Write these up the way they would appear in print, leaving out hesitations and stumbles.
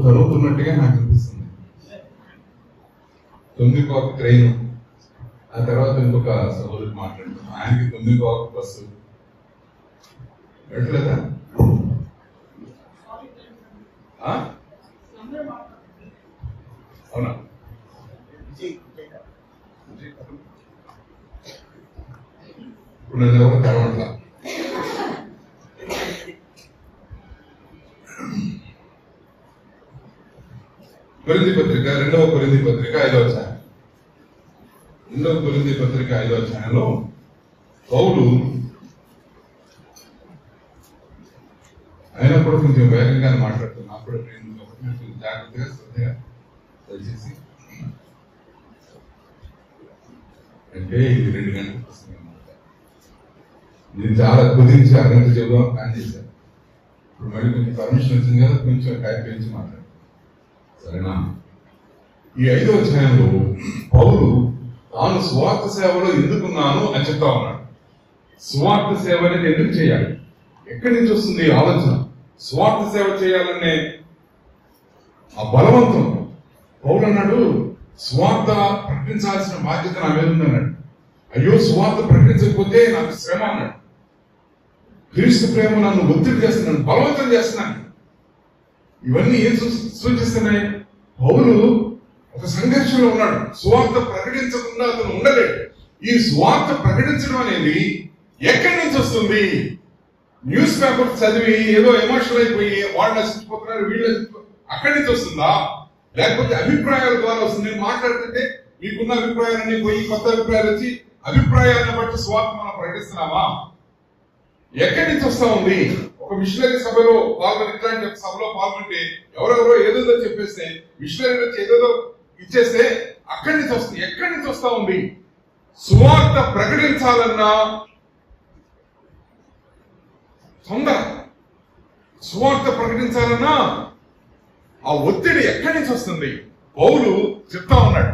తరుగుతున్నట్టుగా నాకు అనిపిస్తుంది. తొమ్మిదికోక ట్రైన్, ఆ తర్వాత ఇంకొక సహోదరుడు మాట్లాడుతున్నాం, ఆయనకి తొమ్మిదికోక బస్సు పెట్టలేదా? అవునా? ఇప్పుడు నన్ను ఎవరు తెరవట్లా. కొరింథీ పత్రిక 2వ కొరింథీ పత్రిక 5వ అధ్యాయం. 2వ కొరింథీ పత్రిక 5వ అధ్యాయంలో పౌలు అయినా కూడా కొంచెం వేగంగానే మాట్లాడుతున్నా. అప్పుడు కొంచెం జాగ్రత్తగా శ్రద్ధగా దయచేసి, అంటే ఇది 2 గంటల పుస్తకం అన్నమాట. నేను చాలా కుదించి అరగంట చెబుదాం ప్లాన్ చేశాను. ఇప్పుడు మళ్ళీ కొంచెం పర్మిషన్ వచ్చింది కదా, కొంచెం టైం పెంచి మాట్లాడు, సరేనా? ఈ 5వ అధ్యాయంలో పౌలు తాను స్వార్థ సేవలో ఎందుకున్నాను అని చెప్తా ఉన్నాడు. స్వార్థ సేవ అనేది ఎందుకు చేయాలి, ఎక్కడి నుంచి వస్తుంది ఆలోచన? స్వార్థ సేవ చేయాలనే ఆ బలవంతం. పౌలు అన్నాడు, స్వార్థ ప్రకటించాల్సిన బాధ్యత నా మీద ఉందన్నాడు. అయ్యో, స్వార్థ ప్రకటించకపోతే నాకు శ్రమ అన్నాడు. క్రీస్తు ప్రేమ నన్ను ఒత్తిడి చేస్తున్నాను, బలవంతం చేస్తున్నాను. ఇవన్నీ ఏం సూచిస్తున్నాయి? పౌలు ఒక సంఘర్షణలో ఉన్నాడు. స్వార్థ ప్రకటించకుండా అతను ఉండలేడు. ఈ స్వార్థ ప్రకటించడం అనేది ఎక్కడి నుంచి వస్తుంది? న్యూస్ పేపర్ చదివి ఏదో ఎమోషనల్ అయిపోయి వాళ్ళు నశించిపోతున్నారు, వీళ్ళు అక్కడి నుంచి వస్తుందా? లేకపోతే అభిప్రాయాల ద్వారా వస్తుంది? నేను మాట్లాడుతుంటే మీకున్న అభిప్రాయాలన్నీ పోయి కొత్త అభిప్రాయాలు వచ్చి అభిప్రాయాలను బట్టి స్వార్థ మనం ప్రకటిస్తున్నామా? ఎక్కడి నుంచి వస్తా ఉంది? ఒక మిషనరీ సభలో పాల్గొని, ఇట్లాంటి సభలో పాల్గొంటే ఎవరెవరో ఏదేదో చెప్పేస్తే, మిషనరీ వచ్చి ఏదేదో ఇచ్చేస్తే అక్కడి నుంచి వస్తుంది. ఎక్కడి నుంచి వస్తా ఉంది? సువార్త ప్రకటించాలన్నా తొందర, సువార్త ప్రకటించాలన్నా ఆ ఒత్తిడి ఎక్కడి నుంచి వస్తుంది? పౌలు చెప్తా ఉన్నాడు,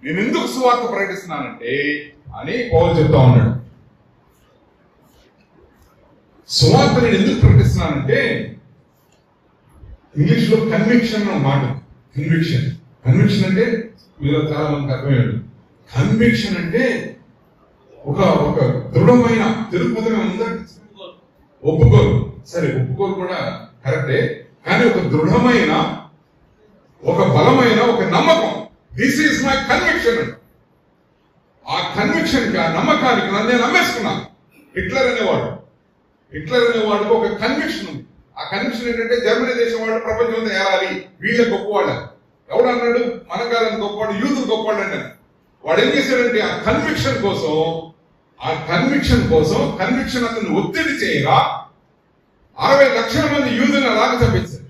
నేను ఎందుకు సువార్త ప్రకటిస్తున్నానంటే అని పౌలు చెప్తా ఉన్నాడు. సువార్త నేను ఎందుకు ప్రకటిస్తున్నానంటే, ఇంగ్లీష్ లో కన్విక్షన్ అన్న మాట. కన్విక్షన్ కన్విక్షన్ అంటే మీలో చాలా మందికి అర్థమయ్యాడు. కన్విక్షన్ అంటే ఒక దృఢమైన, తెలుగు పదమే ఉందా? ఒప్పుకోలు. సరే, ఒప్పుకోలు కూడా కరెక్టే, కానీ ఒక దృఢమైన, ఒక బలమైన, ఒక నమ్మకం. This is my conviction. ఆ కన్విక్షన్ కి, ఆ నమ్మకానికి నన్ను నేను నమ్మేసుకున్నాను. హిట్లర్ అనేవాడికి ఒక కన్విక్షన్ ఉంది. ఆ కన్విక్షన్ ఏంటంటే, జర్మనీ దేశం వాళ్ళు ప్రపంచంలో ఏరాలి, వీళ్ళే గొప్పవాళ్ళు. ఎవడు అన్నాడు? మన కాదని గొప్పవాడు, యూదులు గొప్పవాడు అన్నాడు. వాడు ఏం చేశాడంటే, ఆ కన్విక్షన్ కోసం కన్విక్షన్ అతను ఒత్తిడి చేయగా 60 లక్షల మంది యూదులను అలాగ చంపించాడు.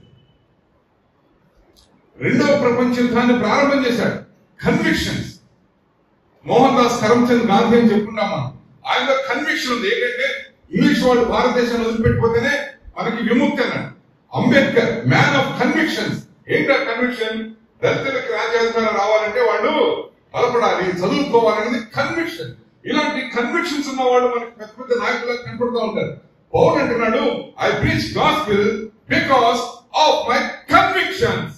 2వ ప్రపంచ యుద్ధాన్ని ప్రారంభం చేశాడు. కన్విక్షన్స్. మోహన్ దాస్ కరమ్చంద్ గాంధీ అని చెప్పుకున్నాం మనం. ఆయనలో కన్విక్షన్ ఉంది. ఏంటంటే, ఇంగ్లీష్ వాళ్ళు భారతదేశాన్ని వదిలిపెట్టిపోతేనే మనకి విముక్తి అన్నాడు. Ambedkar man of convictions. ఏంటా కన్విక్షన్? దళితులకు రాజ్యాధికారం రావాలంటే వాళ్ళు బలపడాలి, చదువుకోవాలనేది కన్విక్షన్. ఇలాంటి కన్విక్షన్స్ ఉన్న వాళ్ళు మనకి పెద్ద పెద్ద నాయకులకు కనపడుతూ ఉంటారు. పౌలు అంటున్నాడు, I preach gospel because of my convictions.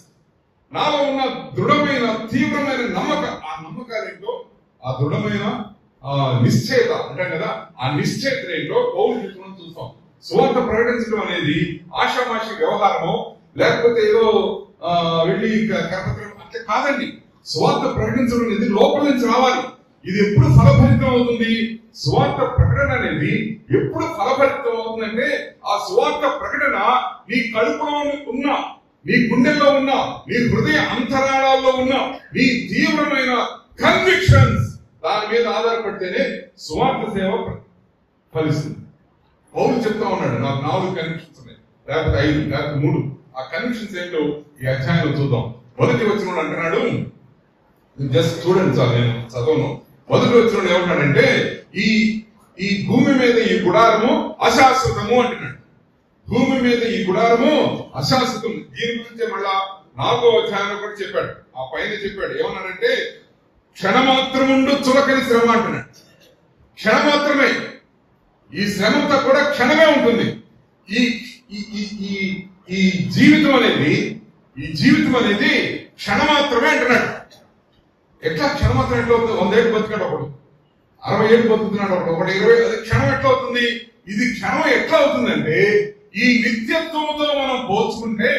నాలో ఉన్న దృఢమైన, తీవ్రమైన నమ్మకం. ఆ నమ్మకాలు ఏంటో, ఆ దృఢమైన నిశ్చయత అంటాం కదా, ఆ నిశ్చయత ఏంటో పౌలు చెప్పడం చూస్తాం. సువార్త ప్రకటించడం అనేది ఆషామాషి వ్యవహారమో, లేకపోతే ఏదో వెళ్ళి కరపత్రం అంటే కాదండి. సువార్త ప్రకటించడం అనేది లోపల నుంచి రావాలి. ఇది ఎప్పుడు ఫలభరితం అవుతుంది? సువార్త ప్రకటన అనేది ఎప్పుడు ఫలభరితం అవుతుందంటే, ఆ సువార్త ప్రకటన నీ కడుపులో ఉన్న, నీ గుండెల్లో ఉన్న, నీ హృదయ అంతరాళాల్లో ఉన్న నీ తీవ్రమైన కన్విక్షన్స్ దాని మీద ఆధారపడితేనే సువార్త సేవ ఫలిస్తుంది. పౌలు చెప్తా ఉన్నాడు, నాకు 4 కన్విక్షన్స్ ఉన్నాయి, లేకపోతే 5, లేకపోతే 3. ఆ కన్విక్షన్స్ ఏంటో ఈ అధ్యాయంలో చూద్దాం. మొదటి వచనంలో అంటున్నాడు, జస్ట్ చూడండి చాలు, నేను చదవను. మొదటి వచనంలో ఏమంటాడంటే, ఈ భూమి మీద ఈ గుడారము అశాశ్వతము అంటున్నాడు. భూమి మీద ఈ గుడారము అశాశ్వతం. దీని గురించి మళ్ళా 4వ అధ్యాయంలో కూడా చెప్పాడు. ఆ పైన చెప్పాడు, ఏమన్నాడంటే, క్షణమాత్రముండు చులకని శ్రమ అంటున్నాడు. క్షణమాత్రమే. ఈ శ్రమంతా కూడా క్షణమే ఉంటుంది. ఈ జీవితం అనేది, ఈ జీవితం అనేది క్షణమాత్రమే అంటున్నాడు. ఎట్లా క్షణమాత్రం ఎట్లా అవుతుంది? 100 ఏళ్ళు బతికాడు ఒకడు, 60 ఏళ్ళు బతుకుతున్నాడు ఒకడు, 20. అది క్షణం ఎట్లా అవుతుంది? ఇది క్షణం ఎట్లా అవుతుందంటే ఈ నిత్యత్వంతో మనం పోల్చుకుంటే,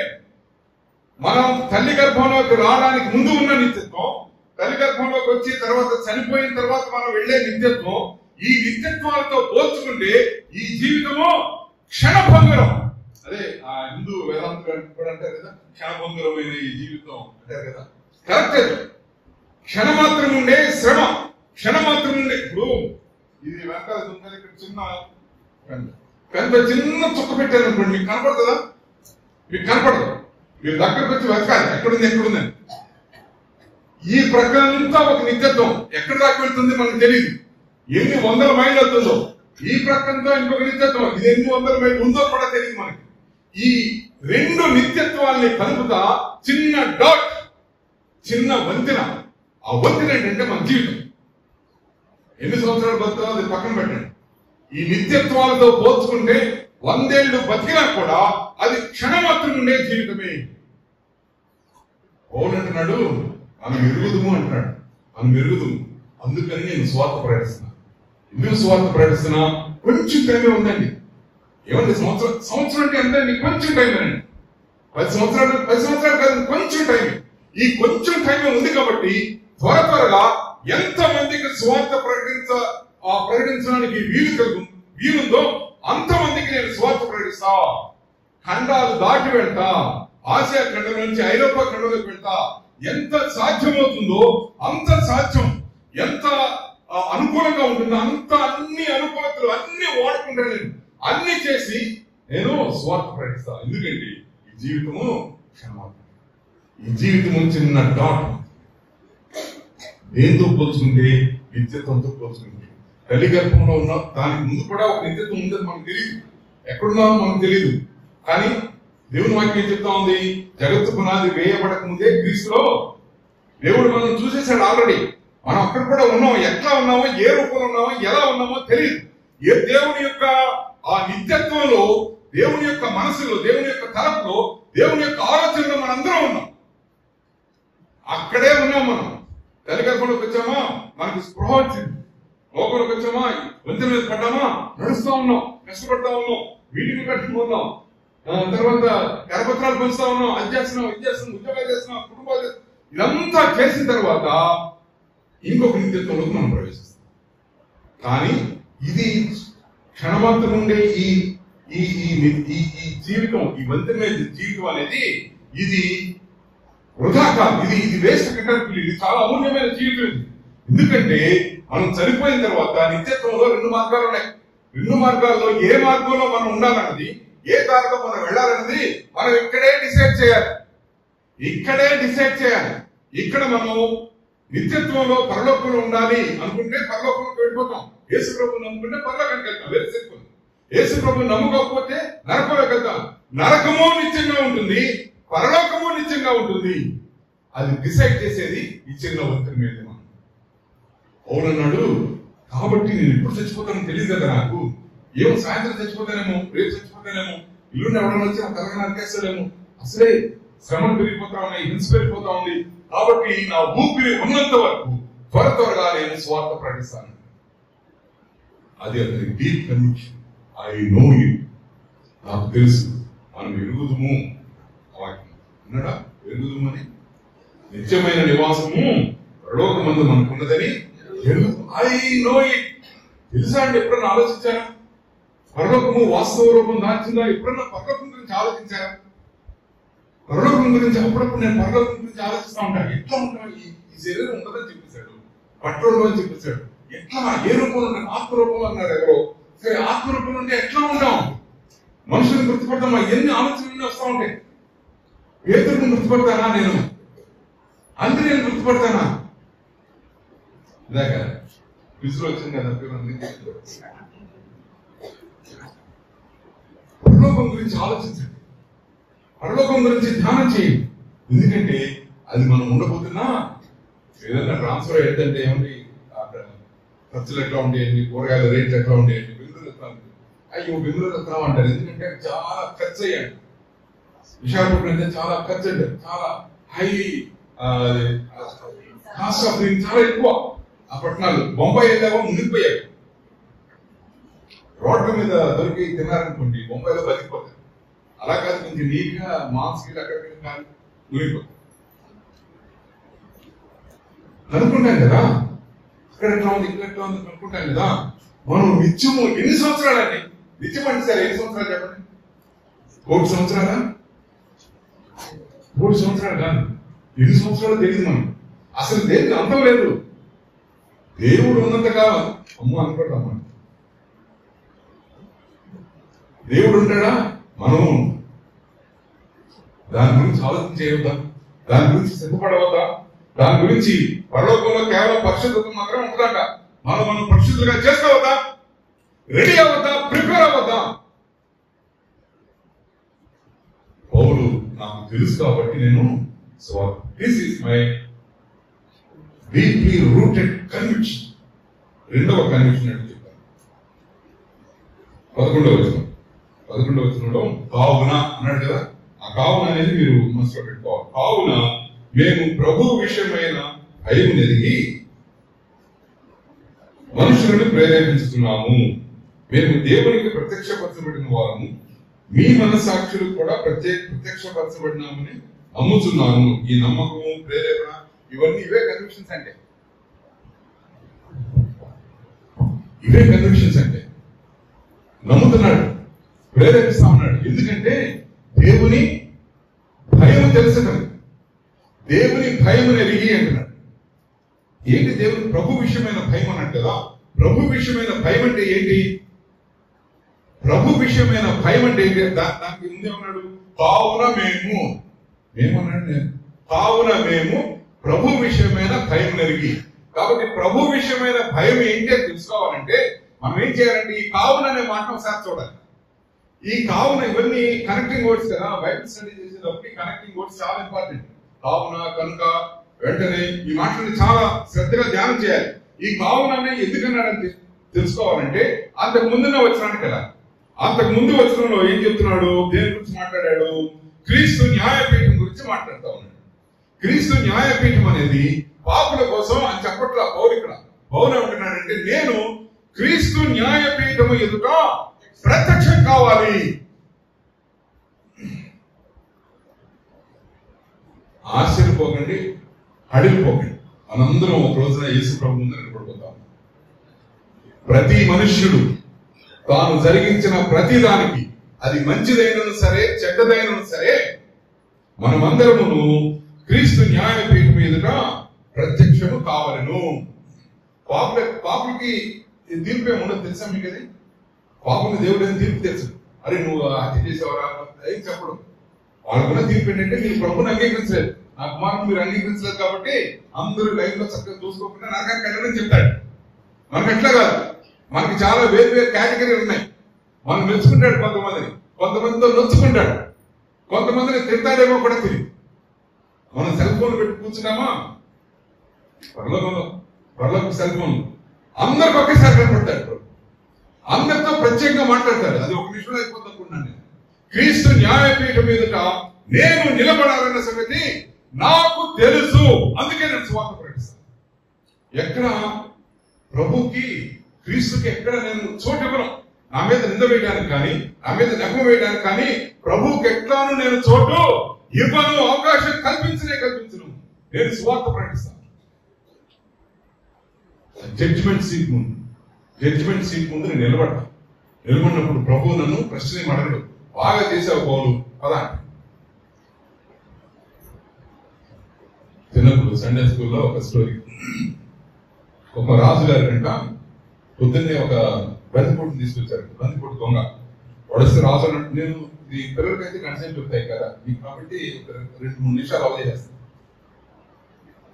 మనం తల్లి గర్భంలోకి రావడానికి ముందు ఉన్న నిత్యత్వం, తల్లి గర్భంలోకి వచ్చి తర్వాత చనిపోయిన తర్వాత మనం వెళ్లే నిత్యత్వం, ఈ నిత్యత్వాలతో పోల్చుకుంటే ఈ జీవితము క్షణభంగురం. అదే ఆ హిందూ వేదాంతులు కూడా అంటారు కదా, క్షణభంగురమైన ఈ జీవితం అంటారు కదా. కరెక్ట్. క్షణమాత్రం ఉండే శ్రమ, క్షణమాత్రం ఉండే. ఇప్పుడు ఇది వెనకాల ఇక్కడ చిన్న చిన్న చుక్క పెట్టారు అనుకోండి, మీకు కనపడుతుందా? మీకు కనపడదు. మీరు దగ్గరకు వచ్చి వెతకాలి ఎక్కడుందని. ఈ ప్రక్రియంతా ఒక నిత్యత్వం. ఎక్కడి దాకా వెళ్తుంది మనకు తెలియదు. ఎన్ని 100 మైళ్ళు అవుతుందో ఈ ప్రక్రియంతో ఇంకొక నిత్యత్వం. ఇది ఎన్ని 100 మైళ్ళు ఉందో కూడా తెలియదు మనకి. ఈ రెండు నిత్యత్వాల్ని కలుపుతా చిన్న డాట్, చిన్న వంతెన. ఆ వంతెన ఏంటంటే మన జీవితం. ఎన్ని సంవత్సరాలు బతుకుతా అది పక్కన పెట్టండి. ఈ నిత్యత్వాలతో పోల్చుకుంటే 100 ఏళ్ళు బతికినా కూడా అది క్షణమాత్రం ఉండే జీవితమే. అంటున్నాడు మనం ఎరుగుదుము అంటున్నాడు. మనం ఎరుగుదుము, అందుకని నేను స్వార్థ ప్రకటిస్తున్నా. ఎందుకు స్వార్థ ప్రకటిస్తున్నా? కొంచెం టైమే ఉందండి. ఏమండి సంవత్సరం అంటే ఎంతండి? కొంచెం టైం అండి. 10 సంవత్సరాలు కాదు, కొంచెం టైం. ఈ కొంచెం టైం ఉంది కాబట్టి త్వరగా ఎంతమందికి స్వార్థ ప్రకటించడానికి వీలుందో అంతమందికి నేను స్వార్థ ప్రకటిస్తా. ఖండాలు దాటి వెళ్తా, ఆసియా ఖండం నుంచి ఐరోపా ఖండంలోకి వెళ్తా. ఎంత సాధ్యమవుతుందో అంత సాధ్యం, ఎంత అనుకూలంగా ఉంటుందో అంత అన్ని అనుకూలతలు అన్ని వాడుకుంటా. నేను అన్ని చేసి నేను స్వార్థ ప్రకటిస్తా. ఎందుకంటే ఈ జీవితము క్షణమాత్రం. ఈ జీవితము చిన్న డాట్. దేంతో పోల్చుకుంటే? నిత్యత్వంతో పోల్చుకుంటే. తల్లి గర్భంలో ఉన్న దానికి ముందు కూడా ఒక నిత్యత్వం ఉందని మనకు తెలియదు. ఎక్కడున్నామో మనకు తెలియదు. కానీ దేవుని వాక్యం చెప్తా ఉంది, జగత్తు పునాది వేయబడక ముందే క్రీస్తులో దేవుడు మనం చూసేసాడు ఆల్రెడీ. మనం అక్కడ కూడా ఉన్నాం. ఎట్లా ఉన్నామో, ఏ రూపంలో ఉన్నామో, ఎలా ఉన్నామో తెలియదు. ఏ దేవుని యొక్క ఆ నిత్యత్వంలో, దేవుని యొక్క మనసులో, దేవుని యొక్క తలపులో, దేవుని యొక్క ఆలోచనలో మనందరం ఉన్నాం. అక్కడే ఉన్నాం మనం. తల్లి గర్భంలోకి వచ్చామా, మనకి స్పృహ వచ్చింది. లోకంలోకి వచ్చామా, వంతెన మీద పడ్డామా, నడుస్తూ ఉన్నాం, కష్టపడతా ఉన్నాం, మీటింగ్ కట్టుకున్నాం, తర్వాత కరపత్రాలు పంచుతా ఉన్నాం, అది చేస్తున్నాం, ఇది చేస్తున్నాం, ఉద్యోగాలు చేస్తున్నాం, కుటుంబాలు చేస్తున్నాం. ఇదంతా చేసిన తర్వాత ఇంకొక నిత్యత్వంలోకి మనం ప్రవేశిస్తాం. కానీ ఇది క్షణమాత్రం ఉండే ఈ జీవితం, ఈ వంతెన మీద జీవితం అనేది ఇది వృధా కాదు. ఇది వేస్ట్ కట్టర్పిల్లి. ఇది చాలా అమూల్యమైన జీవితం. ఎందుకంటే మనం చనిపోయిన తర్వాత నిత్యత్వంలో 2 మార్గాలు ఉన్నాయి. 2 మార్గాల్లో ఏ మార్గంలో మనం ఉండాలన్నది, ఏ దారిలో మనం వెళ్ళాలన్నది మనం ఇక్కడే డిసైడ్ చేయాలి. ఇక్కడ మనం నిత్యత్వంలో పరలోకంలో ఉండాలి అనుకుంటే పరలోకంలోకి వెళ్ళిపోతాం. యేసు ప్రభువుని నమ్ముకుంటే పరలోకానికి వెళ్తాం. Very simple. యేసు ప్రభువుని నమ్ముకోకపోతే నరకంలోకి వెళ్తాం. నరకము నిత్యంగా ఉంటుంది, పరలోకము నిత్యంగా ఉంటుంది. అది డిసైడ్ చేసేది ఈ చిన్న వంతెన మీద. అవునన్నాడు. కాబట్టి నేను ఎప్పుడు చచ్చిపోతానో తెలియదు కదా నాకు. ఏమో సాయంత్రం చచ్చిపోతానేమో, రేపు చచ్చిపోతానేమో, ఇల్లుండి ఎవరైనా వచ్చి తలగా నరికేస్తాడేమో. అసలే శ్రమలు పెరిగిపోతా ఉన్నాయి, హింస పెరిగిపోతా ఉంది. కాబట్టి నా ఊపిరి ఉన్నంత వరకు త్వరగా నేను స్వార్థ ప్రకటిస్తాను. అది అతని deep conviction. I know it. నాకు తెలుసు. మనం ఎరుగుదుము. అన్నాడా? ఎరుగుదుము అని. నిత్యమైన నివాసము పరలోకమందు మనకున్నదని ఐ నో ఇట్. తెలుసా అండి? ఎప్పుడన్నా ఆలోచించారా? పరలోకము వాస్తవ రూపం దాల్చిందా? ఎప్పుడన్నా పరలోకం గురించి ఆలోచించారా? పరలోకం గురించి అప్పుడప్పుడు నేను పరలోకం గురించి ఆలోచిస్తూ ఉంటాను. ఎట్లా ఉంటాను? ఈ శరీరం ఉంటుందని చెప్పేశాడు, పట్టణంలో అని చెప్పేశాడు. ఎట్లా ఏ రూపంలో ఉంటాను? ఆత్మరూపంలో అన్నారు ఎవరో. సరే, ఆత్మరూపంలో ఉంటే ఎట్లా ఉంటాం? మనుషులను గుర్తుపడతామా? ఎన్ని ఆలోచనలు వస్తూ ఉంటాయి. పేతురుని గుర్తుపడతానా నేను? అంతే నేను గుర్తుపడతానా? ఇదాక విసులు వచ్చింది కదా. పరలోకం గురించి ఆలోచించండి, పరలోకం గురించి ధ్యానం చేయండి. ఎందుకంటే అది మనం ఉండబోతున్నా ఏదైనా ట్రాన్స్ఫర్ అయ్యేదంటే ఏమండి, ఖర్చులు ఎట్లా ఉండేయండి, కూరగాయల రేట్లు ఎట్లా ఉండేయండి, బెంగళూరు వెళ్తాం, అయ్యో బెంగళూరు వెళ్తాం అంటారు. ఎందుకంటే చాలా ఖర్చు అయ్యాడు. విశాఖపట్నం అయితే చాలా ఖర్చు, చాలా హై కాస్ట్ ఆఫ్ లివింగ్ చాలా ఎక్కువ. ఆ పట్టణాలు బొంబాయి వెళ్ళావో మునిగిపోయాయి. రోడ్ల మీద దొరికి తిన్నారనుకోండి బొంబాయిలో బతికిపోతారు. అలా కాదు కొంచెం నీట్గా మాస్క్ అక్కడికి కానీ మునిగిపోతారు అనుకుంటాం కదా. ఇక్కడ ఎట్లా ఉంది ఇక్కడ ఎట్లా ఉంది అనుకుంటాం కదా. మనం నిత్యము ఎన్ని సంవత్సరాలండి? నిత్యం అంటే సార్ ఎన్ని సంవత్సరాలు చెప్పండి? 1 సంవత్సరాలా? 3 సంవత్సరాలు కాదు. ఎన్ని సంవత్సరాలు తెలియదు మనం. అసలు దేనికి అంతం లేదు. దేవుడు ఉన్నంతకాలం అమ్మ అనుకుంటాం మనం. దేవుడు ఉంటాడా? మనం దాని గురించి ఆలోచన చేయవద్దా? దాని గురించి సిద్ధపడవద్దా? దాని గురించి పరలోకంలో కేవలం పరిశుద్ధత మాత్రమే ఉంటుందట. మనం పరిశుద్ధులుగా చేసుకోవద్దా? రెడీ అవ్వద్దా? ప్రిపేర్ అవ్వద్దా? పౌలు నాకు తెలుసు కాబట్టి నేను this is my deeply rooted conviction. రెండవ కన్విక్షన్ అంటే చెప్తాను. 11వ వచనంలో కావున అన్నాడు కదా. ఆ కావున అనేది మీరు మనసులో పెట్టుకోవాలి. కావున మేము ప్రభు విషయమైన భయం ఎదిగి మనుషులను ప్రేరేపించుతున్నాము. మేము దేవునికి ప్రత్యక్షపరచబడిన వారము, మీ మనస్సాక్షులు కూడా ప్రత్యక్షపరచబడినామని నమ్ముతున్నాము. ఈ నమ్మకము, ప్రేరేపణ ఇవన్నీ ఇవే కన్విక్షన్స్ అంటే. నమ్ముతున్నాడు, ప్రేరేపిస్తా ఉన్నాడు. ఎందుకంటే దేవుని భయం తెలుసు. దేవుని భయం ఎరిగి అంటున్నాడు. ఏంటి దేవుని ప్రభు విషయమైన భయం అన్నాడు కదా. ప్రభు విషయమైన భయం అంటే ఏంటి? ప్రభు విషయమైన భయం అంటే ఏంటి? దానికి ముందేమన్నాడు? కావున మేము ప్రభు విషయమైన భయం ఎరిగి. కాబట్టి ప్రభు విషయమైన భయం ఏంటి అని తెలుసుకోవాలంటే మనం ఏం చేయాలంటే ఈ కావున అనే మాట ఒకసారి చూడాలి. ఈ కావున ఇవన్నీ కనెక్టింగ్ వర్డ్స్ కదా. బైబిల్ స్టడీ చేసేటప్పుడు కనెక్టింగ్ వర్డ్స్ చాలా ఇంపార్టెంట్. కావున, కనుక, వెంటనే ఈ మాటలను చాలా శ్రద్ధగా ధ్యానం చేయాలి. ఈ కావున ఎందుకన్నాడని తెలుసుకోవాలంటే అంతకు ముందున్న వచనానికి కదా. అంతకు ముందు వచనంలో ఏం చెప్తున్నాడు? దేని గురించి మాట్లాడాడు? క్రీస్తు న్యాయపీఠం గురించి మాట్లాడుతూ ఉన్నాడు. క్రీస్తు న్యాయపీఠం అనేది పాపుల కోసం అని చెప్పట్లా పౌలు. ఇక్కడ పౌలు ఏమంటున్నాడంటే నేను క్రీస్తు న్యాయపీఠము ఎదుట ప్రత్యక్షం కావాలి. ఆశ్చర్యపోకండి, అడిగిపోకండి. మనందరం ఒక రోజున యేసు ప్రభు ముందు నిలబడిపోతాం. ప్రతి మనుష్యుడు తాను జరిగించిన ప్రతి దానికి, అది మంచిదైనను సరే చెడ్డదైనను సరే, మనమందరమును క్రీస్తు న్యాయపీఠం ఎదుట ప్రత్యక్షము కావాలను. పాపులకి తీర్పు ఏముండదు తెలుసా మీకు? అది పాపుని దేవుడు ఏం తీర్పు తెలుసు. అరే నువ్వు హత్య చేసేవరా ఏం చెప్పడం. వాళ్ళకున్న తీర్పు ఏంటంటే మీరు ప్రభుని అంగీకరించలేదు, నా కుమారుని మీరు అంగీకరించలేదు కాబట్టి అందరూ లైఫ్ లో చక్కగా చూసుకోకుండా నరకానికి వెళ్ళని చెప్తాడు. మనకు ఎట్లా కాదు, మనకి చాలా వేరు కేటగిరీలు ఉన్నాయి. మనం మెచ్చుకుంటాడు కొంతమందితో నొచ్చుకుంటాడు, కొంతమందిని తింటాడేమో కూడా తెలియదు. మనం సెల్ ఫోన్ పెట్టి కూర్చున్నామా, పరలోక సెల్ ఫోన్ అందరికి ఒకేసారి కనపడతాడు. అందరితో ప్రత్యేకంగా మాట్లాడతాడు. అది ఒక నిమిషంలో అయిపోతుంది అనుకున్నాను నేను. క్రీస్తు న్యాయపీఠం మీదట నేను నిలబడాలన్న సంగతి నాకు తెలుసు, అందుకే నేను సువార్త ప్రకటిస్తాను. ఎక్కడ ప్రభుకి, క్రీస్తుకి ఎక్కడ నేను చోటు ఇవ్వను. నా మీద నింద వేయడానికి కానీ, నా మీద నెపం వేయడానికి కానీ ప్రభుకి ఎట్లాను నేను చోటు ఇవ్వను. అవకాశం కల్పించను. నేను సువార్త ప్రకటిస్తాను. జడ్జిమెంట్ సీట్ ముందు నేను నిలబడినప్పుడు ప్రభు నన్ను ప్రశ్న అడగడు. బాగా చేసావు పౌలు పదా. చిన్నప్పుడు సండే స్కూల్లో ఒక స్టోరీ. ఒక రాజు గారి కంట పొద్దున్నే ఒక బందిపోటుని తీసుకొచ్చారు. బందిపోటు దొంగ వడిస్తే రాజు అన్నట్టు, నేను ఈ పిల్లలకైతే కన్సెంట్ చెప్తాయి కదా కాబట్టి 2-3 నిమిషాలు అవధి చేస్తాను.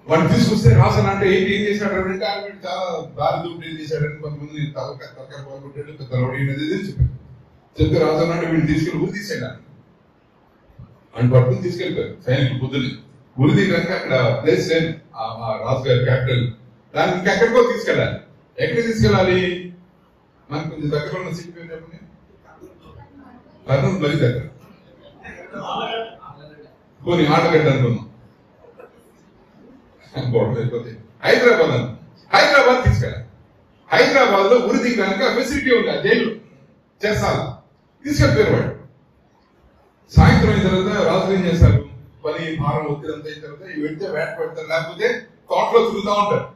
వాడిని తీసుకొస్తే రాజు అంటే ఏం చేశాడు అంటే ఆయన చాలా దారి దూపిడీ చేశాడని, కొంతమంది తలకాయ పాల్గొట్టాడు, తలవడి చెప్తే రాజు అంటే వీడిని తీసుకెళ్ళి ఊరి తీసేయడానికి అని పట్టుకుని తీసుకెళ్ళిపోయారు సైనికులు. పొద్దున్నే ఊరి తీయడానికి అక్కడ ప్లేస్ లేదు, రాజు గారి క్యాపిటల్. దాన్ని ఇంకెక్కడికో తీసుకెళ్ళాలి. ఎక్కడికి తీసుకెళ్ళాలి? మనకు కొంచెం దగ్గర ఉన్న సిటీ పేరు చెప్పండి. కర్నూలు మరి దగ్గర. పోనీ ఆటగడ్డ అనుకున్నాం, గొడవ అయిపోతే హైదరాబాద్ తీసుకెళ్ళాలి. హైదరాబాద్ లో ఉరి తీయడానికి ఫెసిలిటీ ఉంది, ఆ జైలు చేస్తాను తీసుకెళ్ళిపోయారు. వాడు సాయంత్రం అయిన తర్వాత రాత్రి ఏం చేస్తారు, పని భారం ఒత్తిడంతా అయిన తర్వాత వెళ్తే వేట పెడతారు, లేకపోతే తోటలో తిరుగుతా ఉంటాడు.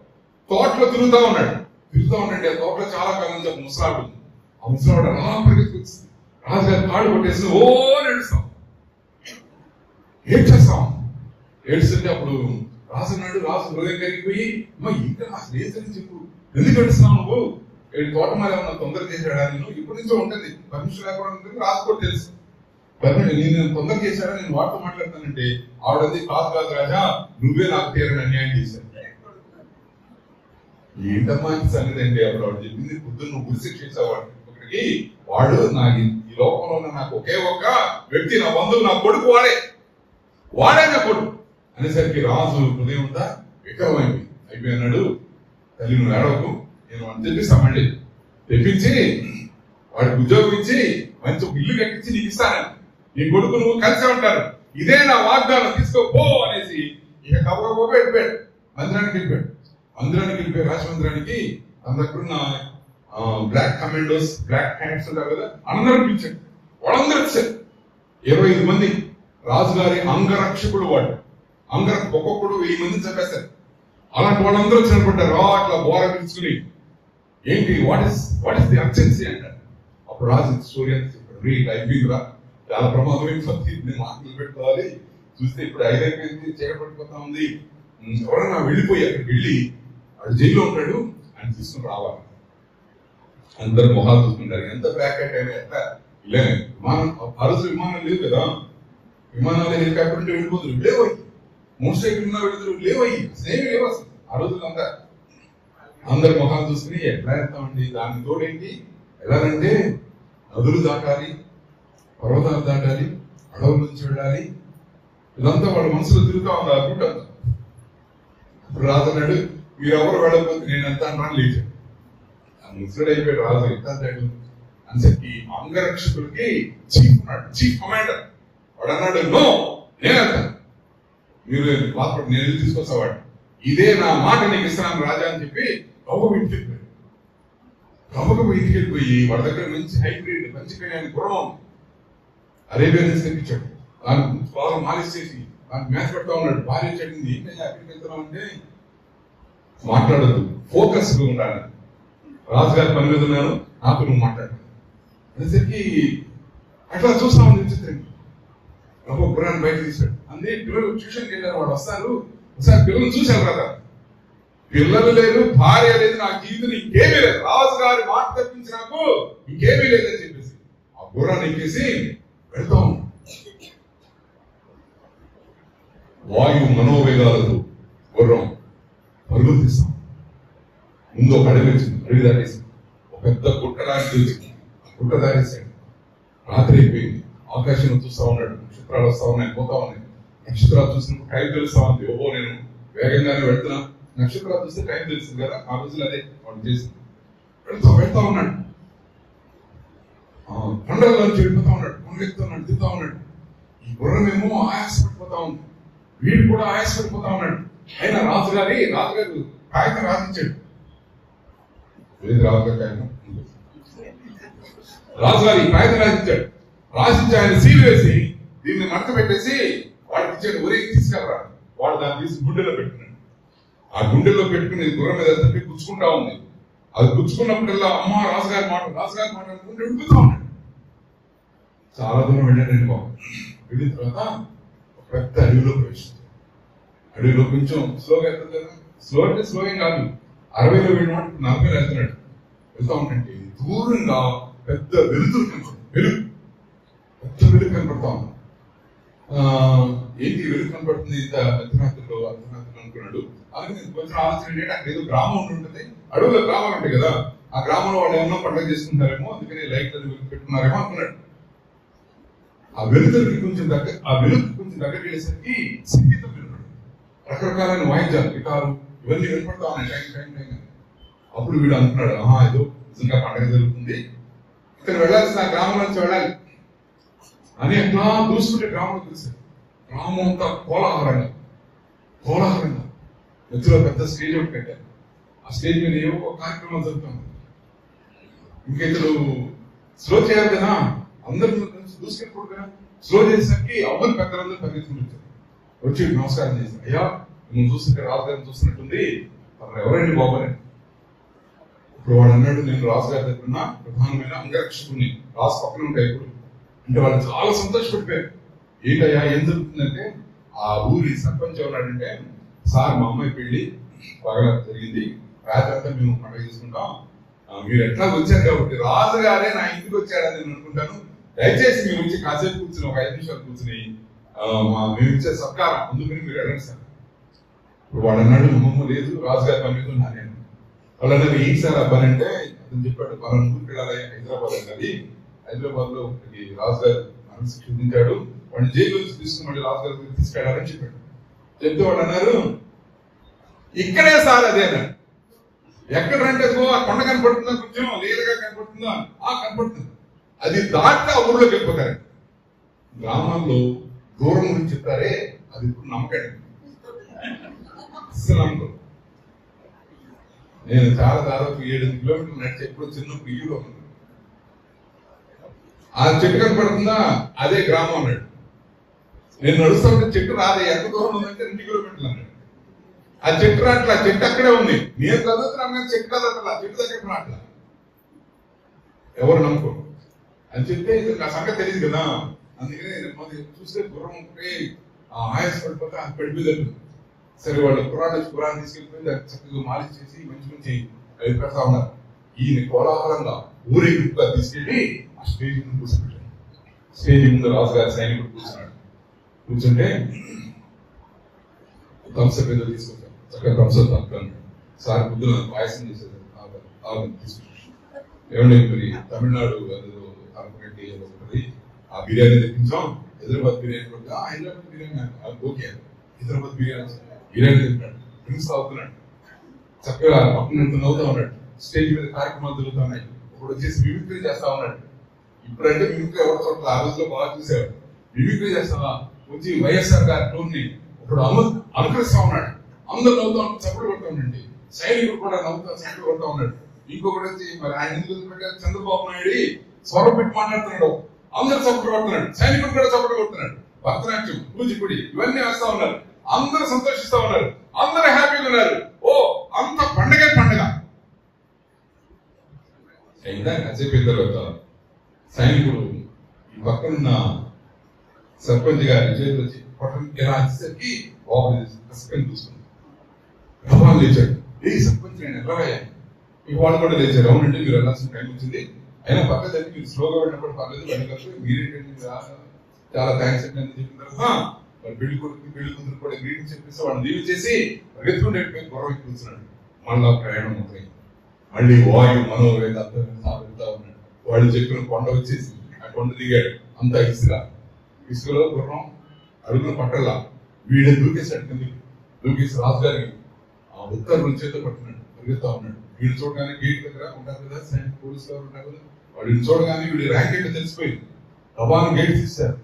తిరుగుతా ఉన్నాడు. ఆ తోటలో చాలా కాలం నుంచి ఒక ముసలాడు ఉంది. ఆ ముసలాడు అలా పరిగెత్తుకు వచ్చింది. రాజుగారి కాళ్ళు కొట్టేసి ఓ ఏడుస్తాం. ఏడుస్తుంటే అప్పుడు రాజు అన్నాడు, రాజు హృదయం కరిగిపోయి, అమ్మా ఇంకా అసలు ఏదని చెప్పు, ఎందుకు ఏడుస్తున్నావు నువ్వు, తోట మీద ఏమన్నా తొందర చేశాడా, నేను ఇప్పటి నుంచో ఉంటుంది పర్మిషన్ లేకుండా ఉంటుంది, రాజు కూడా తెలుసు. నేను తొందర చేశాడా, నేను వాటితో మాట్లాడతానంటే ఆవిడది కాదు రాజా, నువ్వే నాకు తీరని అన్యాయం చేశాను. ఏంటమ్మా సంగతి అంటే అప్పుడు ఆవిడ చెప్పింది, పొద్దున్న నువ్వు గురిశిక్ష చేసావాడు ఒకటికి, వాడు నా ఈ లోకంలో ఉన్న నాకు ఒకే ఒక్క వ్యక్తి, నా బంధువు, నా కొడుకు, వాడే నా కొడుకు అనేసరికి రాజు హృదయం అంతా అయిపోయి అన్నాడు, తల్లి నువ్వు ఏడవకు, నేను అని తెప్పిస్తా, మళ్ళీ తెప్పించి వాడికి ఉద్యోగం ఇచ్చి మంచి ఒక ఇల్లు కట్టించి నీకు ఇస్తాను, నీ కొడుకు నువ్వు కలిసే ఉంటారు, ఇదే నా వాగ్దానం, తీసుకోపో అనేసి ఇక కబోబో వెళ్ళిపోయాడు. మందిరానికి వెళ్ళిపోయి రాజమందిరానికి తన దగ్గర ఉన్న బ్లాక్ కమాండోస్, బ్లాక్ హ్యాండ్స్ ఉంటారు కదా, అందరూ పిలిచాడు. వాళ్ళందరూ వచ్చారు, 25 మంది. రాజుగారి అంగరక్షకుడు వాడు, ఒక్కొక్కడు 1000 మందిని చంపేశారు. అలాంటి వాళ్ళందరూ చనిపడ్డారు. అట్లా బోర పిలుచుకుని ఏంటి వాట్ ఇస్ ది అర్జెన్సీ అంటారు. అప్పుడు రాజు స్టోరీ అని చెప్పాడు, అయిపోయిందిరా, చాలా ప్రమాదం అయిపోతుంది, మాటలు పెట్టుకోవాలి, చూస్తే ఇప్పుడు 5 అయిపోయింది, చీకటిపడిపోతా ఉంది, ఎవరన్నా వెళ్ళిపోయి అక్కడికి వెళ్ళి వాడు జైల్లో ఉంటాడు, ఆయన తీసుకుని రావాలి. అందరు మొహాలు చూసుకుంటారు, ఎంత బ్యాకెట్ అయినా ఎట్లా ఇలా విమానం, ఆ రోజు విమానం లేవు కదా, విమానాలు హెలికాప్టర్ ఉంటే వెళ్ళిపోతున్నారు, లేవయ్యి మోటార్ సైకిల్ ఉన్నా వెళ్తారు, లేవయ్యి సేమ్ లేవు అసలు ఆ రోజులు అంతా. అందరు మొహాలు చూసుకుని ఎట్లా వెళ్తామండి, దాని తోడేంటి వెళ్ళాలంటే నదులు దాటాలి, పర్వతాలు దాటాలి, అడవుల నుంచి వెళ్ళాలి, ఇదంతా వాళ్ళ మనసులో తిరుగుతా ఉంది అనుకుంటాను. ఇప్పుడు రాజు అన్నాడు, మీరెవరు వెళ్ళకపోతే నేను ఎంత అంటాను లేచాడు. ముసలుడు అయిపోయాడు రాజు, ఎంత అంటాడు అని చెప్పి అంగరక్షకులకి చీఫ్ ఉన్నాడు, చీఫ్ కమాండర్. వాడు అన్నాడు, నో నేనంతా, మీరు బాధపడి నేను ఎందుకు తీసుకొస్తావాడు, ఇదే నా మాట నీకు ఇస్తున్నాను రాజా అని చెప్పి గౌరవం ఇంటికి వెళ్ళిపోయాడు. ఇంటికి వెళ్ళిపోయి వాడి దగ్గర మంచి హైబ్రిడ్ మంచి గుర్రం అరేబియా నుంచి తెప్పించాడు. దానికి బాగా మాలిష్ చేసి దానికి మ్యాచ్ పెడతా ఉన్నాడు. భార్య చెప్పింది, ఏంటంటే అక్కడికి వెళ్తున్నావు అంటే, మాట్లాడద్దు, ఫోకస్ గా ఉండాలి, రాజుగారి పని మీద ఉన్నాను, నాతో నువ్వు మాట్లాడు అనేసరికి అట్లా చూస్తా ఉంది విచిత్రంగా. గుర్రాన్ని బయట తీశాడు. అందే పిల్లలు ట్యూషన్కి వెళ్ళారు, వాడు వస్తారు, ఒకసారి పిల్లలు చూశారు కదా, పిల్లలు లేదు, భార్య లేదు, నా జీవితం ఇంకేమీ లేదు, రాజుగారి మాట తప్పించి నాకు ఇంకేమీ లేదని చెప్పేసి ఆ గుర్రాన్ని ఎక్కేసి వెళ్తాం. వాయు మనోవేగాలతో గుర్రం పరుగులు తీస్తాం. ముందు ఒక అడవి వచ్చింది, అడవి దాటేసి ఒక పెద్ద గుట్టడానికి వచ్చింది, గుట్ట దాటేసాడు. రాత్రి అయిపోయింది, ఆకాశం చూస్తా ఉన్నాడు, నక్షత్రాలు వస్తా ఉన్నాయి, పోతా ఉన్నాయి. నక్షత్రాలు చూసినప్పుడు టైం తెలుస్తా ఉంది, ఓహో నేను వేగంగానే వెళ్తున్నా. నక్షత్రాలు చూస్తే టైం తెలుస్తుంది కదా, ఆ రోజులు అదే వాడు చేసింది. వెళ్తా ఉన్నాడు, కొండల్లోంచి వెళ్ళిపోతా ఉన్నాడు, కొండెక్కుతున్నాడు, దిగుతా ఉన్నాడు. ఈ గుర్రం ఏమో ఆయాసపడిపోతా ఉంది, వీడు కూడా ఆయాసపడిపోతా ఉన్నాడు. అయినా రాజుగారు కాగితం రాసిచ్చాడు. రాజుగారి కాగితం రాసిచ్చి ఆయన సీల్ వేసి దీన్ని మడత పెట్టేసి వాడికి ఇచ్చాడు, ఊరికి తీసుకెళ్ళరా. వాడు దాన్ని తీసి గుండెలో పెట్టుకున్నాడు. ఆ గుండెల్లో పెట్టుకుని గుర్రం మీద గుచ్చుకుంటా ఉంది. అది గుచ్చుకున్నప్పుడల్లా అమ్మ రాజుగారి మాట అనుకుంటే వెళ్ళిపోతా ఉన్నాడు. చాలా దూరం వెళ్ళాడండి బాబు. వెళ్ళిన తర్వాత ఒక పెద్ద అడవిలో ప్రవేశించాడు. అడవిలో కొంచెం స్లోగా వెళ్తుంది కదా, స్లో అంటే స్లో ఏం కాదు, 60లో వెళ్ళినట్టు 40లో వెళ్తున్నాడు. వెళ్తా ఉంటే దూరంగా పెద్ద వెలుతురు కనపడతా ఉంది. ఏంటి వెలుగు కనపడుతుంది ఇంత అర్ధరాత్రిలో అనుకున్నాడు. అలాగే కొంచెం ఆలోచన ఏంటంటే అక్కడ ఏదో గ్రామం ఉంటుంది, అడవులో గ్రామాలు ఉంటాయి కదా, ఆ గ్రామంలో వాళ్ళు ఏమన్నా పండుగ చేసుకుంటారేమో, అందుకని లైట్లు పెట్టుకున్నారేమో అనుకున్నాడు. ఆ వెలుగుకి కొంచెం దగ్గరికి వెళ్ళేసరికి సంగీతం వినపడు, రకరకాలైన వాయిద్యాలు, గిటారు ఇవన్నీ వినపడతా ఉన్నాయి టైం. అప్పుడు వీడు అనుకున్నాడు, ఏదో నిజంగా పండుగ జరుగుతుంది, ఇక్కడ వెళ్ళాల్సిన గ్రామం నుంచి వెళ్ళాలి. ఆ అని అట్లా దూసుకుంటే గ్రామంలో చూశారు. గ్రామం అంతా కోలాహలంగా మధ్యలో పెద్ద స్టేజ్ ఒకటి కట్టారు. ఆ స్టేజ్ మీద ఏవో కార్యక్రమాలు జరుగుతుంది. ఇంకా ఇతను స్లో చేయాలి కదా, అందరూ దూసుకెళ్ళకూడదు కదా. స్లో చేసేసరికి అవ్వని పెద్దలందరూ పరిగెత్తుకుని వచ్చి నమస్కారం చేశారు. అయ్యా నువ్వు చూస్తుంటే రాజుగారిని చూస్తున్నట్టుంది, ఎవరండి బాబు అని. ఇప్పుడు వాడు అన్నాడు, నేను రాజుగారి దగ్గర ప్రధానమైన అంగరక్షకుని, రాజు పక్కన ఉంటాయి ఇప్పుడు అంటే. వాళ్ళు చాలా సంతోషపడిపోయారు. ఏంటయ్యా ఏం జరుగుతుందంటే, ఆ ఊరి సర్పంచ్ ఉన్నాడంటే, సార్ మా అమ్మాయి పెళ్లి బాగా జరిగింది, రాత్రి అంతా మేము పండుగ చేసుకుంటాం, మీరు ఎట్లా వచ్చారు కాబట్టి రాజుగారే నా ఇంటికి వచ్చాడని నేను అనుకుంటాను, దయచేసి మీరు వచ్చి కాసేపు కూర్చుని ఒక 5 నిమిషాలు కూర్చుని మేము ఇచ్చే సత్కారం అందుకని మీరు అడగండి సార్. ఇప్పుడు వాడు అన్నాడు, నమ్మమ్మ లేదు, రాజుగారి పని మీద ఉన్నా నేను. వాళ్ళు అన్నది ఏంటి సార్ ఆ పని అంటే, అతను చెప్పాడు, పలానా ఊరికి వెళ్ళాలి, హైదరాబాద్ అన్నది, హైదరాబాద్ లో రాజుగారు మనసు విధించాడు, వాడిని జైలు నుంచి తీసుకుని మళ్ళీ రాజుగారి తీసుకెళ్లాలని చెప్పాడు. చెప్తే వాడు అన్నారు, ఇక్కడే సార్ అదే అన్నాడు. ఎక్కడంటే ఆ కొండ కనపడుతుందా, కొంచెం లేదుగా కనపడుతుందా, కనపడుతుంది, అది దాటి ఆ ఊర్లోకి వెళ్ళిపోతారు. గ్రామాల్లో దూరం గురించి చెప్తారే, అది ఇప్పుడు నమ్మకండి, అసలు నమ్మకం. నేను చాలా దాదాపు 7 కిలోమీటర్లు నడిచి ఎప్పుడు చిన్నప్పుడు ఇల్లులో ఉన్నాను. ఆ చెట్టు కనపడుతుందా, అదే గ్రామం అన్నాడు. నేను నడుస్తుంటే చెట్టు రాదే, ఎంత దూరం ఉందంటే 2 కిలోమీటర్లు అన్నాడు. ఆ చెట్టు రాట్లా, చెట్టు అక్కడే ఉంది, నేను చదువుతున్నాను కానీ చెట్టు చదవట్లా, చెట్టు దగ్గర రాట్లా. ఎవరు నమ్మకం అని చెప్తే నా సంగతి తెలియదు కదా, అందుకనే చూస్తే గుర్రం ఉంటే ఆయాస పడిపోతే అది పడిపోయేటట్టు. సరే వాళ్ళు కురాన్ని తీసుకెళ్ళిపోయి దాన్ని చక్కగా మాలిష్ చేసి మంచి అవి పెడతా ఉన్నారు. ఈయన కోలాహలంగా ఊరేగింపుగా తీసుకెళ్లి ఆ స్టేజ్ ముందు కూర్చుంటాడు. స్టేజ్ ముందు రాజుగారి సైనికుడు కూర్చుంటే థమ్సప్ ఏదో తీసుకొచ్చారు, చక్కగా థమ్సప్ తాగుతాను. సార్ పొద్దున పాయసం చేసేది తీసుకొచ్చారు. ఏమంటే మరి తమిళనాడు అరపగడ్డి ఒకటి ఆ బిర్యానీ తెప్పించాం, హైదరాబాద్ బిర్యానీ కూడా, హైదరాబాద్ బిర్యానీ ఓకే, హైదరాబాద్ బిర్యానీ తింటాడు, డ్రింక్స్ తాగుతున్నాడు, చక్కగా పక్కన నవ్వుతా ఉన్నాడు. స్టేజ్ మీద కార్యక్రమాలు జరుగుతూ ఉన్నాయి. ఇప్పుడు వచ్చేసి మిమిక్రీ చేస్తా ఉన్నాడు. ఇప్పుడంటే మిమిక్రీ ఎవరి చోట్ల ఆ రోజులో బాగా చూసేవాడు. మిమిక్రీ చేస్తావా, వచ్చి వైఎస్ఆర్ గారి టూర్ని ఇప్పుడు అనుకరిస్తా ఉన్నాడు. అందరు నవ్వుతా ఉంటాడు, చప్పుడు కొడతా ఉండండి, సైనికుడు కూడా నవ్వుతా చప్పుడు కొడతా ఉన్నాడు. ఇంకొకటి వచ్చి మరి ఆయన ఎందుకు పెట్టారు, చంద్రబాబు నాయుడు స్వరం పెట్టి మాట్లాడుతున్నాడు, అందరు చప్పుడు కొడుతున్నాడు, సైనికుడు కూడా చప్పుడు కొడుతున్నాడు, భరతనాట్యం కూచిపూడి ఇవన్నీ వేస్తా ఉన్నారు, అందరూ సంతోషిస్తా ఉన్నారు, అందరూ హ్యాపీగా ఉన్నారు. ఓ అంత పండగే పండగ అయిందా. చెప్పిన తర్వాత సైనికుడు ఈ పక్కనున్న సర్పంచ్ గారి చేతులు వచ్చి ఎలా వచ్చేసరికి కసుకొని చూసుకుంది. భగవాన్ లేచాడు, ఏ సర్పంచ్ నేను ఎల్లవయ్యాను. ఈ వాళ్ళు కూడా లేచారు, అవునంటే మీరు వెళ్ళాల్సిన టైం వచ్చింది, అయినా పక్కదండి మీరు స్లోగా వెళ్ళినప్పుడు పర్లేదు, వెళ్ళగలరు, మీరేంటండి చాలా థ్యాంక్స్ అండి అని చెప్పిన తర్వాత పెళ్లి కొడుకు పెళ్లి కూతురు కూడా గ్రీటింగ్ చెప్పేసి వాళ్ళని లీవ్ చేసి పరిగెత్తుకుంటే గొడవ కూర్చున్నాడు. మళ్ళా ప్రయాణం అవుతాయి, మళ్ళీ వాయు మనోవేద వెళ్తా ఉన్నాడు. వాళ్ళు చెప్పిన కొండ వచ్చేసి ఆ కొండ దిగాడు, అంతా ఇసుకలో గుర్రం అడుగున పట్టల్లా వీడే దూకేశాడు కిందకి. దూకేసి రాజుగారికి ఆ ఉత్తర్వులు చేత పట్టున్నాడు, పరిగెత్తా ఉన్నాడు. వీడు చూడగానే గేట్ దగ్గర ఉంటారు కదా, సైనిక పోలీసు గారు ఉంటారు కదా, వాడిని చూడగానే వీడి ర్యాంక్ ఏంటో తెలిసిపోయింది. ప్రభావం గేట్ తీశారు,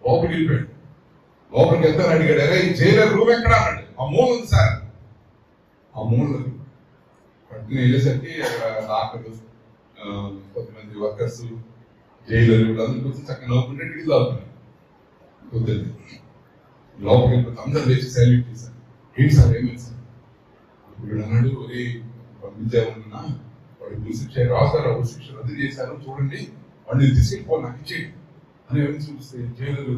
లోపలికి వెళ్ళిపోయాడు. లోపలికి వెళ్తాను అడిగాడు, అరే జైలర్ రూమ్ ఎక్కడ అన్నాడు. ఆ మూల ఉంది సార్. ఆ మూల పట్టుకుని వెళ్ళేసరికి డాక్టర్లు, కొంతమంది వర్కర్స్, జైలర్ వీళ్ళందరూ కూర్చొని చక్కగా నవ్వుకుంటే టీ తాగుతున్నారు. కుదిరింది లోపలికి వెళ్ళిపోతే అందరూ లేచి సైల్యూట్ చేశారు. ఏంటి సార్ ఏమైంది సార్? వీడు అన్నాడు, ఒరే పంపించామన్నా వాడు ఉరిశిక్ష రాస్తారు, ఉరిశిక్ష రద్దు చేశారు, చూడండి వాడిని తీసుకెళ్ళిపోవాలి, నాకు ఇచ్చేయండి అని ఎవరిని చూపిస్తే జైలరు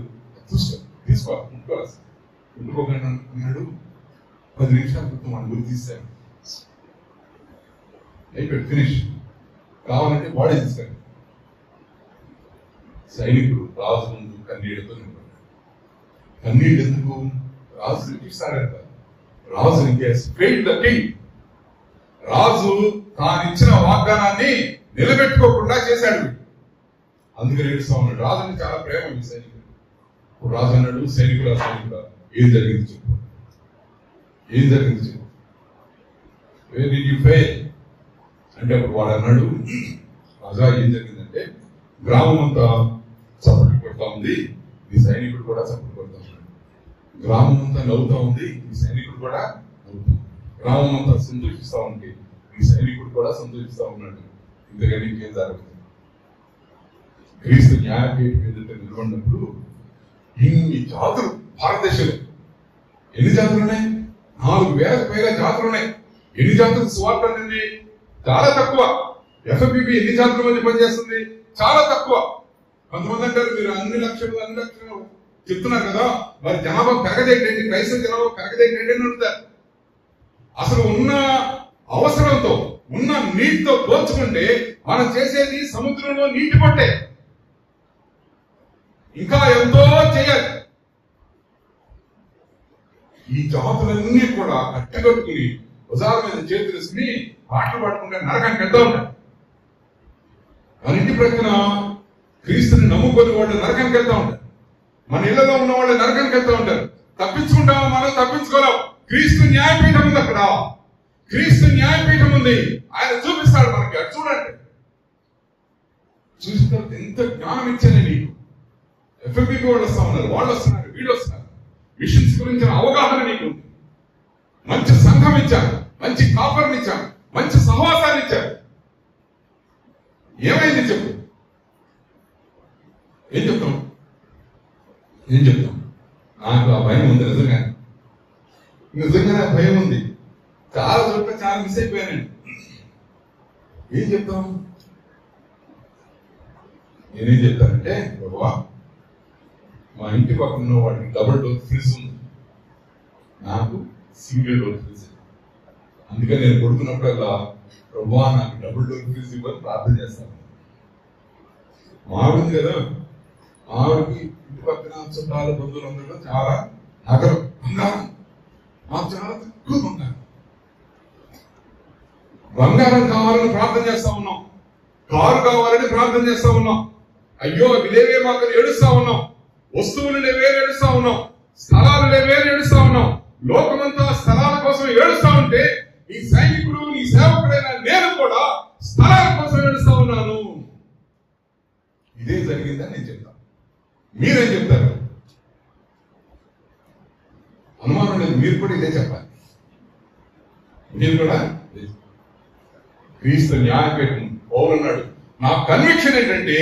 తీసుకోవాలి ముట్టుకోవాలి సార్. ముట్టుకోకుండా అన్నాడు, 10 నిమిషాల క్రితం వాడిని గురి తీశాను, అయిపోయాడు, ఫినిష్, కావాలంటే బాడీ తీసుకెళ్ళి. సైనికుడు రాజు ముందు కన్నీళ్లతో నింపాడు. కన్నీళ్ళు ఎందుకు? రాజు ఇస్తారంట, రాజు రాజు తానిచ్చిన వాగ్దానాన్ని నిలబెట్టుకోకుండా చేశాడు, అందుకని ఏడుస్తా ఉన్నాడు. రాజుని చాలా ప్రేమ ఈ సైనికుడు. ఇప్పుడు రాజు అన్నాడు, సైనికుల ఏం జరిగింది చెప్పు, ఏం జరిగింది చెప్పు, వేర్ డిడ్ యు ఫెయిల్ అంటే అప్పుడు వాడు అన్నాడు, రాజా ఏం జరిగిందంటే గ్రామం అంతా చప్పట్లు కొడతా ఉంది, నీ సైనికుడు కూడా చప్పుడు కొడతా ఉన్నాడు. గ్రామం అంతా నవ్వుతా ఉంది, నీ సైనికుడు కూడా నవ్వుతా. గ్రామం అంతా సంతోషిస్తా ఉంది, నీ సైనికుడు కూడా సంతోషిస్తా ఉన్నాడు. ఇంతకని ఇంకేం జరుగుతుంది? క్రీస్తు న్యాయపీఠం ఎదుట నిలబడినప్పుడు ఇన్ని జాతులు భారతదేశంలో ఎన్ని జాతులు ఉన్నాయి? 4,000 పైగా జాతులు ఉన్నాయి. ఎన్ని జాతులకు స్వార్థ అందింది? చాలా తక్కువ. FFPP ఎన్ని జాతుల మంది పనిచేస్తుంది? చాలా తక్కువ. కొంతమంది అంటారు మీరు అన్ని లక్షలు చెప్తున్నారు కదా, మరి జనాభా పెరగదేంటండి, క్రైస్తవ జనాభా పెరగదేంటండి అని అడుగుతారు. అసలు ఉన్న అవసరంతో ఉన్న నీటితో పోల్చుకుంటే మనం చేసేది సముద్రంలో నీటి పట్టే. ఇంకా ఎంతో చేయాలి. ఈ జాతులన్నీ కూడా కట్టగట్టుకుని భుజాల మీద చేతులుసుకుని పాటలు పాడుకుంటే నరకానికి వెళ్తా ఉంటారు. మన ఇంటి ప్రక్కన క్రీస్తుని నమ్ముకొని వాళ్ళు నరకానికి వెళ్తా ఉంటారు. మన ఇళ్లలో ఉన్న వాళ్ళు నరకానికి వెళ్తా ఉంటారు. తప్పించుకుంటామో మనం తప్పించుకోలేం. క్రీస్తు న్యాయపీఠం ఉంది అక్కడ. క్రీస్తు న్యాయపీఠం ఉంది. ఆయన చూపిస్తాడు మనకి. అది చూడండి. చూసిన ఎంత జ్ఞానం ఇచ్చాను నీకు. FFPP వాళ్ళు వస్తా ఉన్నారు, వాళ్ళు వస్తున్నారు, వీళ్ళు వస్తున్నారు. మిషన్స్ గురించిన అవగాహన నీకు ఉంది. మంచి సంఘం ఇచ్చారు, మంచి కాపర్ని ఇచ్చారు, మంచి సహవాసాన్ని ఇచ్చారు. ఏమైంది చెప్పు? ఏం చెప్తాం? నాకు ఆ భయం ఉంది. నిజంగానే భయం ఉంది. చాలా చోట్ల చాలా మిస్ అయిపోయానండి. ఏం చెప్తాం? నేనేం చెప్తానంటే, బాబా మా ఇంటి పక్కన ఉన్న వాడికి డబుల్ డోర్ ఫ్రిడ్జ్ ఉంది, నాకు సింగిల్ డోర్ ఫ్రిడ్జ్. అందుకని నేను కొడుకున్నప్పుడల్లా ప్రభా నాకు డబుల్ డోర్ ఫ్రిడ్జ్ ఇవ్వని ప్రార్థన చేస్తాను. మావింది కదా, ఆవిడకి ఇంటి పక్కన చుట్టాల బంధువులు అందరూ చాలా నగరం బంగారం, మాకు చాలా తక్కువ బంగారం కావాలని ప్రార్థన చేస్తా ఉన్నాం. కారు కావాలని ప్రార్థన చేస్తా ఉన్నాం. అయ్యో అవి లేవే మాకు ఏడుస్తా ఉన్నాం. వస్తువులు లేవే ఏడుస్తా ఉన్నాం. స్థలాలు లేవే ఏడుస్తా ఉన్నాం. లోకమంతా స్థలాల కోసం ఏడుస్తా ఉంటే నీ సైనికుడు నీ సేవకుడైన నేను కూడా స్థలాల కోసం ఏడుస్తా ఉన్నాను. ఇదే జరిగిందని నేను చెప్తాను. మీరేం చెప్తారు? అనుమానం లేదు, మీరు కూడా ఇదే చెప్పాలి. మీరు కూడా క్రీస్తు న్యాయపీఠం పౌరున్నాడు. నా కన్విక్షన్ ఏంటంటే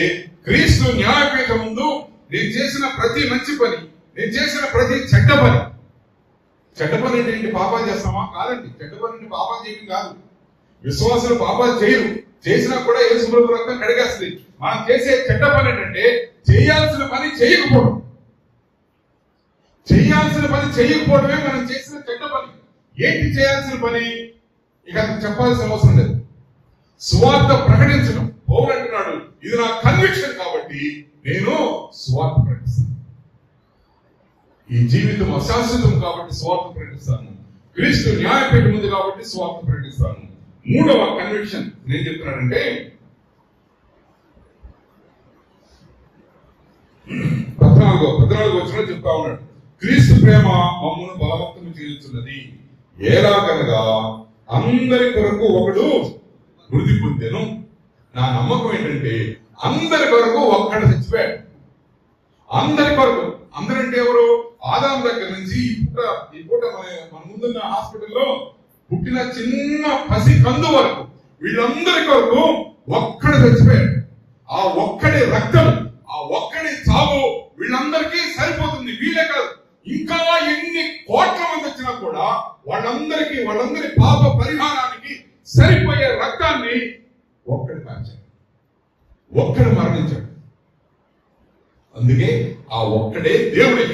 క్రీస్తు న్యాయపీఠం ముందు నేను చేసిన ప్రతి మంచి పని, నేను చేసిన ప్రతి చెడ్డ పని ఏంటి? పాపాలు చేస్తామా? కాదండి. చెడ్డ పని అంటే పాపాలు చేయడం కాదు. విశ్వాసులు పాపాలు చేయరు, చేసినా కూడా యేసు ప్రభు రక్తం కడిగేస్తుంది. మనం చేసే చెడ్డ పని ఏంటంటే చేయాల్సిన పని చేయకపోవడం. చేయాల్సిన పని చేయకపోవడమే మనం చేసిన చెడ్డ పని. ఏంటి చేయాల్సిన పని? ఇక చెప్పాల్సిన అవసరం లేదు. సువార్త ప్రకటించడం. పౌలు అంటున్నాడు, ఇది నా కన్విక్షన్ కాబట్టి నేను సువార్త ప్రకటిస్తాను. ఈ జీవితం అశాశ్వతం కాబట్టి సువార్త ప్రకటిస్తాను. క్రీస్తు న్యాయపీఠం ఉంది కాబట్టి సువార్త ప్రకటిస్తాను. మూడవ కన్విక్షన్ నేను చెప్తున్నానంటే 14 వచ్చిన చెప్తా ఉన్నాడు, క్రీస్తు ప్రేమ మమ్మల్ని బలవంతం చేయుచున్నది. ఎలాగనగా అందరి కొరకు ఒకడు వృద్ధి పొందెను. నా నమ్మకం ఏంటంటే అందరి కొరకు ఒక్కడు చచ్చిపోయాడు. అందరి కొరకు. అందరంటే ఎవరు? ఆదాం దగ్గర నుంచి ఈ పూట మన ముందున్న హాస్పిటల్లో పుట్టిన చిన్న పసి కందు వరకు వీళ్ళందరి కొరకు ఒక్కడు చచ్చిపోయాడు. ఆ ఒక్కడి రక్తం, ఆ ఒక్కడి చావు వీళ్ళందరికీ సరిపోతుంది. వీళ్ళే కాదు, ఇంకా ఎన్ని కోట్ల మంది వచ్చినా కూడా వాళ్ళందరి పాప పరిహారానికి సరిపోయే రక్తాన్ని ఒక్కడు కాల్చాడు, ఒక్కడు మరణించాడు. అందుకే ఆ ఒక్కడే దేవుడే.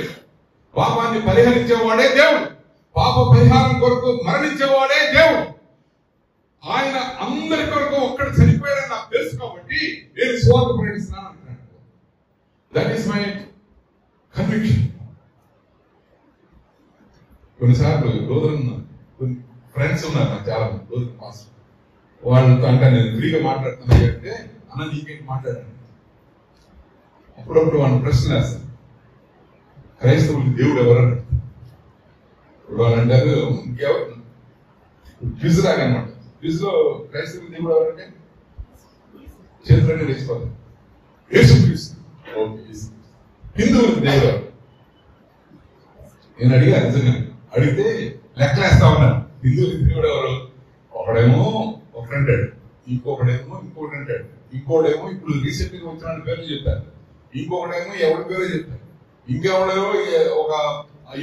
పాపాన్ని పరిహరించేవాడే దేవుడు. పాప పరిహారం కొరకు మరణించేవాడే దేవుడు. ఆయన అందరి కొరకు ఒక్కడు చనిపోయాడని నాకు తెలుసు కాబట్టి నేను సువార్త ప్రకటిస్తున్నాను అంటున్నాను. That is my conviction. కొన్నిసార్లు కొన్ని ఫ్రెండ్స్ ఉన్నారు నాకు చాలా మంది మాస్టర్. వాళ్ళతో అంటే నేను ఫ్రీగా మాట్లాడుతున్నా అంటే అన్న నీకేంటి మాట్లాడాను. అప్పుడప్పుడు వాళ్ళు ప్రశ్నలు వేస్తారు, క్రైస్తవులకి దేవుడు ఎవరని. ఇప్పుడు వాళ్ళు అంటారు ఇంకెవరు క్విజ్ రాగనమాట. క్విజ్ లో క్రైస్తవులకి దేవుడు ఎవరంటే చేతులన్నీ వేసుకోవాలి. యేసుక్రీస్తు. ఓకే, హిందువులకు దేవుడు నేను అడిగా నిజంగా అడిగితే లెక్కలేస్తా ఉన్నాను. హిందువులకు దేవుడు ఎవరు? ఒకడేమో ఒకడంటాడు, ఇంకొకడేమో ఇంకొకటి అంటాడు, ఇంకోడేమో ఇప్పుడు రీసెంట్ గా వచ్చిన పేర్లు చెప్పారు, ఇంకొకడేమో ఎవరి పేరు చెప్తాడు, ఇంకెవడేమో ఒక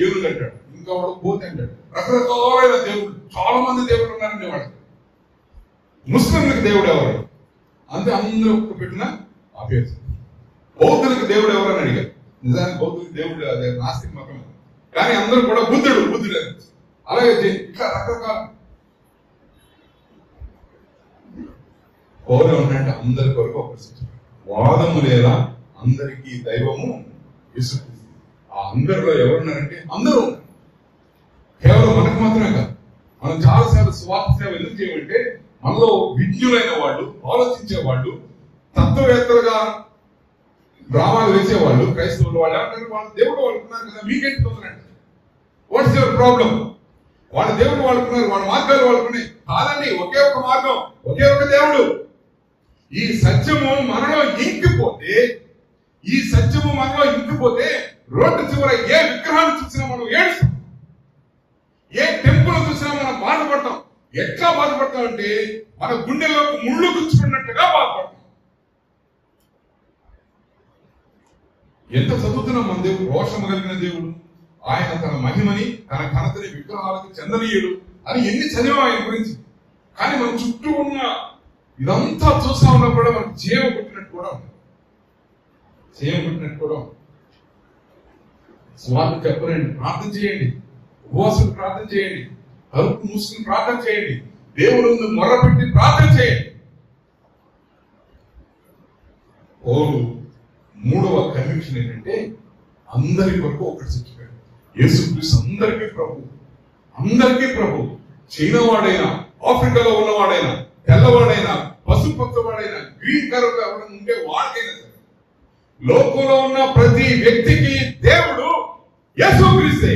ఏనుగు అంటాడు, ఇంకెవడో కోతి అంటాడు. రకరకాలైన దేవుడు, చాలా మంది దేవుడు ఉన్నారండి వాడు. ముస్లింలకు దేవుడు ఎవరు అంతే అందరూ పెట్టిన ఆ పేరు. బౌద్ధులకు దేవుడు ఎవరని అడిగారు. నిజానికి బౌద్ధులకు దేవుడు అదే నాస్తిక మతం, కానీ అందరూ కూడా బుద్ధుడు అలాగే ఇట్లా రకరకాల పౌరం ఉన్నట్టు అందరి కొరకు ఒక వాదము లేదా అందరికీ దైవము యేసుక్రీస్తు. ఆ అందరిలో ఎవరున్నారంటే అందరూ ఉన్నారు. కేవలం మనకు మాత్రమే కాదు, మనం చాలాసార్లు స్వార్థ సేవ ఎందుకు చేయమంటే మనలో విజ్ఞులైన వాళ్ళు, ఆలోచించే వాళ్ళు, తత్వవేత్తలుగా డ్రామాలు వేసేవాళ్ళు, క్రైస్తవులు వాళ్ళు ఏమంటారు, వాళ్ళ దేవుడు వాళ్ళుకున్నారు కదా, మీకేంటి తొందరండి, వాట్స్ యువర్ ప్రాబ్లం? వాళ్ళ దేవుడు వాళ్ళకున్నారు, వాళ్ళ మార్గాలు వాళ్ళకున్నాయి. కాదండి, ఒకే ఒక మార్గం, ఒకే ఒక దేవుడు. ఈ సత్యము మనలో ఇంకిపోతే, ఈ సత్యము మనలో ఇంకిపోతే రోడ్డు చివర ఏ విగ్రహాన్ని చూసినా మనం ఏడుస్తాం, ఏ టెంపుల్ చూసినా మనం బాధపడతాం. ఎట్లా బాధపడతాం అంటే మన గుండెల్లోకి ముళ్ళు గుచ్చుకున్నట్టుగా బాధపడతాం. ఎంత చదువుతున్నాం మన దేవుడు రోషము కలిగిన దేవుడు, ఆయన తన మహిమని తన ఘనతని విగ్రహాలకు చెందనీయుడు అని ఎన్ని చదివాం ఆయన గురించి. కానీ మన చుట్టూ ఉన్న ఇదంతా చూస్తా ఉన్నా కూడా మనకు జీవం పుట్టినట్టు కూడా ఉంది, జీవం పుట్టినట్టు కూడా ఉంది. స్వార్థం చెప్పరండి, ప్రార్థన చేయండి, ఉపవాసం ప్రార్థన చేయండి, తలుపు మూసుకుని ప్రార్థన చేయండి, దేవుడు మొరపెట్టి ప్రార్థన చేయండి. ఓరు మూడవ కన్విక్షన్ ఏంటంటే అందరి కొరకు ఒకటి చెప్పాడు, యేసుక్రీస్తు అందరికీ ప్రభు, అందరికీ ప్రభు. చైనా వాడైనా, ఆఫ్రికాలో ఉన్నవాడైనా, తెల్లవాడైనా, పసుపచ్చవాడైనా, గ్రీన్ కలర్ ఎవరైనా ఉంటే వాడికైనా సరే, లోకంలో ఉన్న ప్రతి వ్యక్తికి దేవుడు యేసుక్రీస్తే.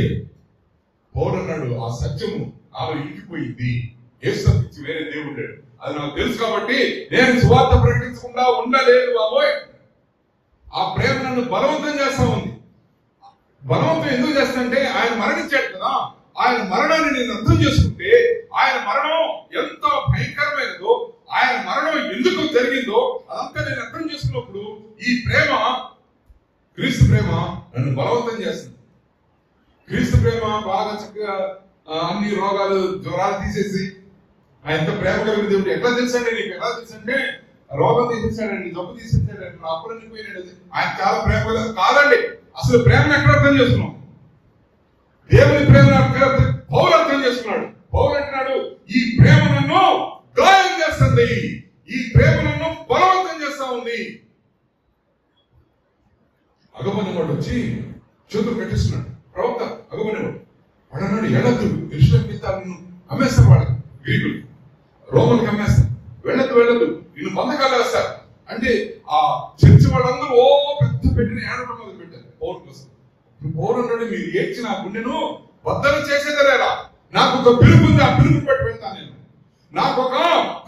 పౌరన్నాడు ఆ సత్యము ఆమె ఇంటిపోయింది, యేసు తప్పించి వేరే దేవుడు అది నాకు తెలుసు కాబట్టి నేను సువార్త ప్రకటించకుండా ఉండలేదు బాబోయ్. ఆ ప్రేమ నన్ను బలవంతం చేస్తా ఉంది. బలవంతం ఎందుకు చేస్తానంటే ఆయన మరణించాడు కదా, ఆయన మరణాన్ని నేను అర్థం చేసుకుంటే, ఆయన మరణం ఎంత భయంకరమైనదో, ఆయన మరణం ఎందుకు జరిగిందో అదంతా నేను అర్థం చేసుకున్నప్పుడు ఈ ప్రేమ, క్రీస్తు ప్రేమ నన్ను బలవంతం చేస్తుంది. క్రీస్తు ప్రేమ బాగా చక్కగా అన్ని రోగాలు, జ్వరాలు తీసేసి ఎంత ప్రేమ కలిగిన దేవుడు. ఎట్లా తెలుసండి నీకు? ఎలా తెలుసంటే రోగం తీసేసాడండి, జబ్బు తీసేసాడండి, నా అప్పులన్నీ పోయినాడు. ఆయన చాలా ప్రేమ కాదండి. అసలు ప్రేమను ఎక్కడ అర్థం చేసుకున్నాం? దేవుని ప్రేమను పౌలు అర్థం చేసుకున్నాడు. పౌలు అంటున్నాడు, ఈ ప్రేమ నన్ను గాయం చేస్తుంది, ఈ ప్రేమ నన్ను బలవంతం చేస్తా ఉంది. అగమనివాడు వచ్చి చేతులు కట్టిస్తున్నాడు, ప్రవక్త అగమనివాడు. వాడన్నాడు, ఎడద్దు, ఎరుషలేము అమ్మేస్తారు, వాడు గ్రీకులు రోమన్కి అమ్మేస్తారు, వెళ్ళద్దు నిన్ను బంధకాలు వేస్తారు అంటే ఆ చర్చి వాళ్ళందరూ ఓ పెద్ద పెట్టిన ఏడవడం మొదలు పెట్టారు పౌరు కోసం. పౌరు అన్నాడు, మీరు ఏడ్చి నా గుండెను బద్దలు చేసేదలేరా, నాకు ఒక పిలుపు ఉంది, ఆ పిలుపు పెట్టి వెళ్తాను నేను. నాకు ఒక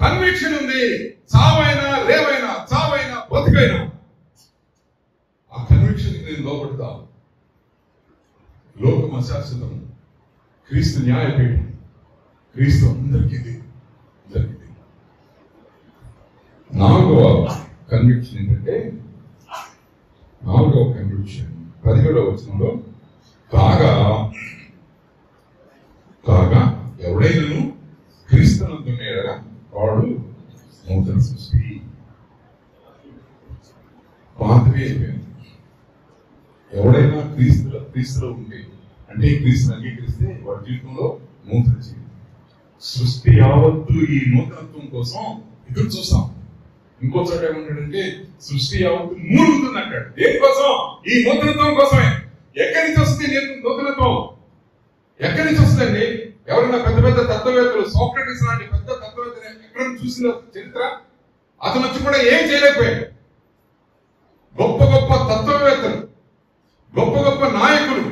కన్విక్షన్ ఉంది, చావైనా లేవైనా, చావైనా బతుకైనా ఆ కన్విక్షన్ నేను లోపడతా. లోకం అశాశ్వతం, క్రీస్తు న్యాయపీఠం, క్రీస్తు అందరికీ జరిగింది. నాలుగవ కన్విక్షన్ ఏంటంటే, నాలుగవ కన్విక్షన్ 17వ వచనంలో, కాగా ఎవడైనా క్రీస్తునందున్నాడగా వాడు నూతన సృష్టి, పాతవి అయిపోయింది. ఎవడైనా క్రీస్తులో ఉంటే అంటే క్రీస్తుని అంగీకరిస్తే వాడి జీవితంలో నూతన జీవితం. సృష్టి యావత్తు ఈ నూతనత్వం కోసం ఎదురు చూస్తాం. ఇంకో చోట ఏమంటాడంటే సృష్టి యావత్తు మూలుగుతుంది అంటాడు. దేనికోసం? ఈ నూతనత్వం కోసమే. ఎక్కడి నుంచి వస్తుంది నూతనత్వం? ఎక్కడి నుంచి వస్తుందండి? ఎవరైనా పెద్ద పెద్ద తత్వవేత్తలు, సోక్రటీస్ లాంటి పెద్ద తత్వవేత్తలు ఎక్కడైనా చూసిన చరిత్ర? అతను వచ్చి కూడా ఏం చేయలేకపోయాడు. గొప్ప గొప్ప తత్వవేత్తలు, గొప్ప గొప్ప నాయకులు,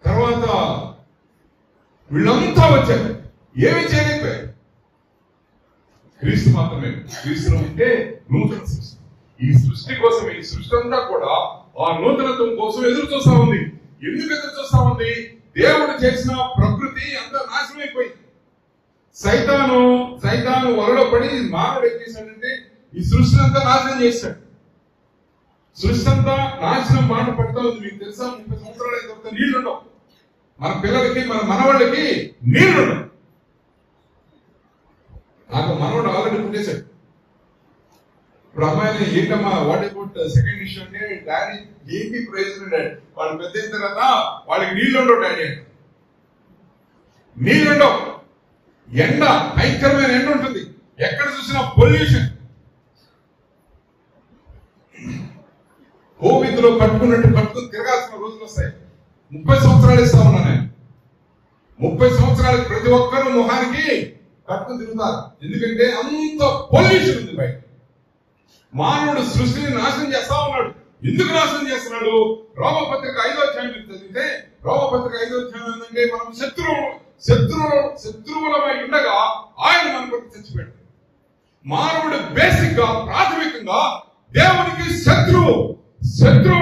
తర్వాత వీళ్ళంతా వచ్చారు, ఏమి చేయలేకపోయారు. క్రీస్తు మాత్రమే. క్రీస్తులో ఉంటే నూతన సృష్టి. ఈ సృష్టి కోసం, ఈ సృష్టి అంతా కూడా ఆ నూతనత్వం కోసం ఎదురు చూస్తా ఉంది. ఎందుకు ఎదురు చూస్తా ఉంది? దేవుడు చేసిన ప్రకృతి అంతా నాశనమైపోయింది. సైతాను వలలో పడి మానవుడు ఏం చేశాడంటే ఈ సృష్టిని అంతా నాశనం చేశాడు. సృష్టి అంతా నాశనం మాట పడుతూ ఉంది. మీకు తెలుసా, 30 సంవత్సరాలు అయిన తర్వాత నీళ్లుండవు. మన పిల్లలకి మన మనవాళ్ళకి నీళ్లుండవు. నాకు మనవాడు ఆల్రెడీ పుట్టేశాడు. ఇప్పుడు అమ్మాయిని ఏంటమ్మా వాట్ అబౌట్ సెకండ్ ఇష్యూ అంటే, డాడీ ఏంటి ప్రయోజనం డాడీ, వాళ్ళు పెద్ద అయిన తర్వాత వాళ్ళకి నీళ్లు ఉండవు డాడీ అంటే. నీళ్లుండవు, ఎండ, భయంకరమైన ఎండ ఉంటుంది, ఎక్కడ చూసినా పొల్యూషన్. కోవిడ్లో కట్టుకుని తిరగాల్సిన రోజులు వస్తాయి. 30 సంవత్సరాలు ఇస్తా ఉన్నా నేను. 30 సంవత్సరాలకు ప్రతి ఒక్కరూ ముఖానికి కట్టుకుని తిరుగుతారు. ఎందుకంటే అంత పొల్యూషన్ ఉంది బయట. మానవుడు సృష్టిని నాశనం చేస్తా ఉన్నాడు. ఎందుకు నాశనం చేస్తున్నాడు? రోమపత్రిక 5వ అధ్యాయం చదివితే, రోమపత్రిక 5వ అధ్యాయం ఏంటంటే, మనం శత్రువులమై ఉండగా ఆయన మన కొరకు చచ్చిపోయాడు. మానవుడు బేసిక్ గా, ప్రాథమికంగా దేవునికి శత్రువు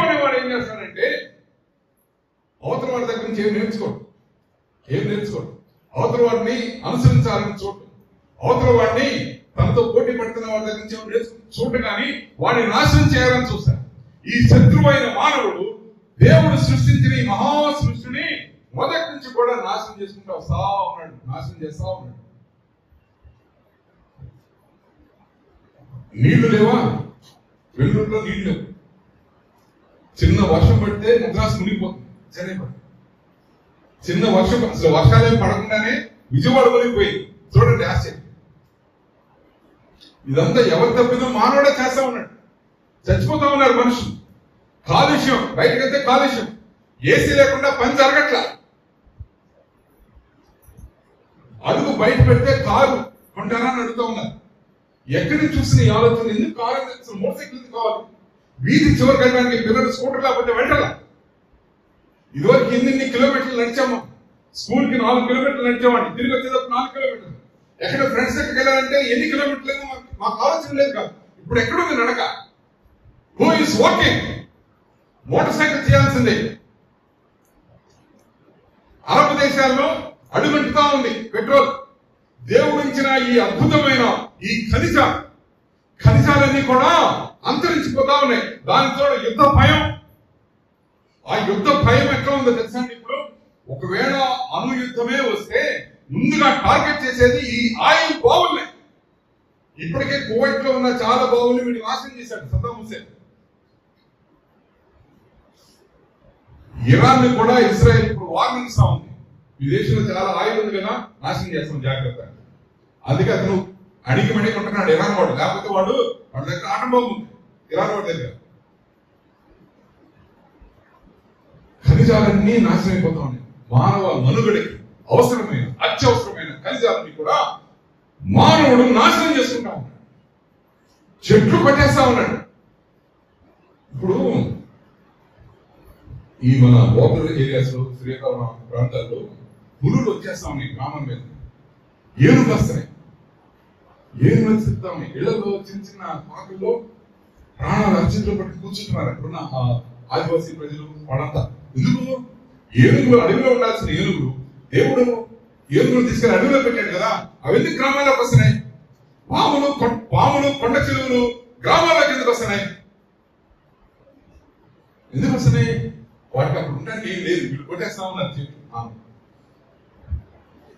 అనేవాడు ఏం చేస్తాడంటే, అవతల వాడి దగ్గర నుంచి ఏం నేర్చుకోడు. అవతల వాడిని అనుసరించాలని చూడటం, అవతల వాడిని తనతో పోటీ పడుతున్న వాడి దగ్గర నుంచి చూడటం, కానీ వాడిని నాశనం చేయాలని చూస్తాడు. ఈ శత్రువైన మానవుడు దేవుడు సృష్టించిన ఈ మహా సృష్టిని మొదటి నుంచి కూడా నాశనం చేసుకుంటూ వస్తా ఉన్నాడు, నాశనం చేస్తా ఉన్నాడు. నీళ్లు లేవా? వెల్లూరులో నీళ్లు లేవు. చిన్న వర్షం పడితే మద్రాసు మునిగిపోతుంది. చెన్నై చిన్న వర్షం, అసలు వర్షాలేం పడకుండానే విజయవాడ మునిగిపోయింది. చూడండి ఆశ్చర్యం. ఇదంతా ఎవరి తప్పిదో మానవుడే చేస్తా ఉన్నాడు. చచ్చిపోతా ఉన్నారు మనుషులు. కాలుష్యం, బయటకెళ్తే కాలుష్యం, ఏసీ లేకుండా పని జరగట్లా. అడుగు బయట పెడితే కారు కొంటారా అని అడుగుతా ఉన్నారు. ఎక్కడి చూసిన ఈ ఆలోచన, ఎందుకు కారు, అసలు మోటార్ సైకిల్ ఎందుకు కావాలి? వీధి చివరికి వెళ్ళడానికి పిల్లలు స్కూటర్ లేకపోతే వెళ్ళాల. ఇదివరకు ఎన్ని కిలోమీటర్లు నడిచాము. స్కూల్ కి 4 కిలోమీటర్లు నడిచామండి, తిరిగి వచ్చేటప్పుడు 4 కిలోమీటర్లు. ఎక్కడ ఫ్రెండ్స్ దగ్గరికి వెళ్ళాలంటే ఎన్ని కిలోమీటర్లు మాకు ఆలోచన లేదు కాదు. ఇప్పుడు ఎక్కడుంది నడక? Who is walking? Motor cycle చేయాల్సిందే. అరబ్ దేశాల్లో అడుగంటుతా ఉంది పెట్రోల్. దేవుడు ఇచ్చిన ఈ అద్భుతమైన ఈ ఖనిజాలన్నీ కూడా అంతరించిపోతా ఉన్నాయి. దానితో యుద్ధ భయం. ఆ యుద్ధ భయం ఎట్లా ఉందో తెలుసా? ఇప్పుడు ఒకవేళ అణు యుద్ధమే వస్తే ముందుగా టార్గెట్ చేసేది ఈ ఆయిల్ బావుల్ని. ఇప్పటికే కువైట్ లో ఉన్న చాలా బావుల్ని వీడు నాశనం చేశాడు సద్దాం హుస్సేన్. ఇరాన్ ని కూడా ఇజ్రాయెల్ ఇప్పుడు వార్నింగ్ ఇస్తా ఉంది. ఈ దేశంలో చాలా ఆయిల్ ఉంది కదా, నాశనం చేస్తాం జాగ్రత్త. అందుకే అతను అడిగి ఉంటున్నాడు ఇరాన్ వాడు. లేకపోతే వాడి దగ్గర ఆటం బాంబు ఉంది ఇరాన్ వాడి దగ్గర. ఖనిజాలన్నీ నాశనం అయిపోతా ఉన్నాయి. మానవ మనుగడకి అవసరమైన అత్యవసరమైన ఖనిజాలన్నీ కూడా మానవుడు నాశనం చేసుకుంటా ఉన్నాడు. చెట్లు కొట్టేస్తా ఉన్నాడు. ఇప్పుడు ఈ మన బోర్డర్ ఏరియాస్ లో, శ్రీకాకుళం ప్రాంతాల్లో పులులు వచ్చేస్తా ఉన్నాయి. గ్రామం మీద ఏనుగులు వస్తున్నాయి. ఏనుగులు చెప్తా ఉన్నాయి. ఇళ్లలో చిన్న చిన్న పాకల్లో ప్రాణాలు అర్చింతలు పట్టి కూర్చుంటున్నారు అక్కడున్న ఆదివాసీ ప్రజలు వాళ్ళంతా. ఎందుకు? ఏనుగులు అడవిలో ఉండాల్సిన ఏనుగులు దేవుడు ఏనుగులు తీసుకెళ్లి అడవిలో పెట్టాడు కదా, అవి ఎందుకు గ్రామాల్లోకి వస్తున్నాయి? పాములు కొండ చెరువులు గ్రామాల్లోకి ఎందుకు వస్తున్నాయి? ఎందుకు వస్తున్నాయి? వాటికి అప్పుడు ఉండడానికి ఏం లేదు, వీళ్ళు కొట్టేస్తా ఉన్నారు.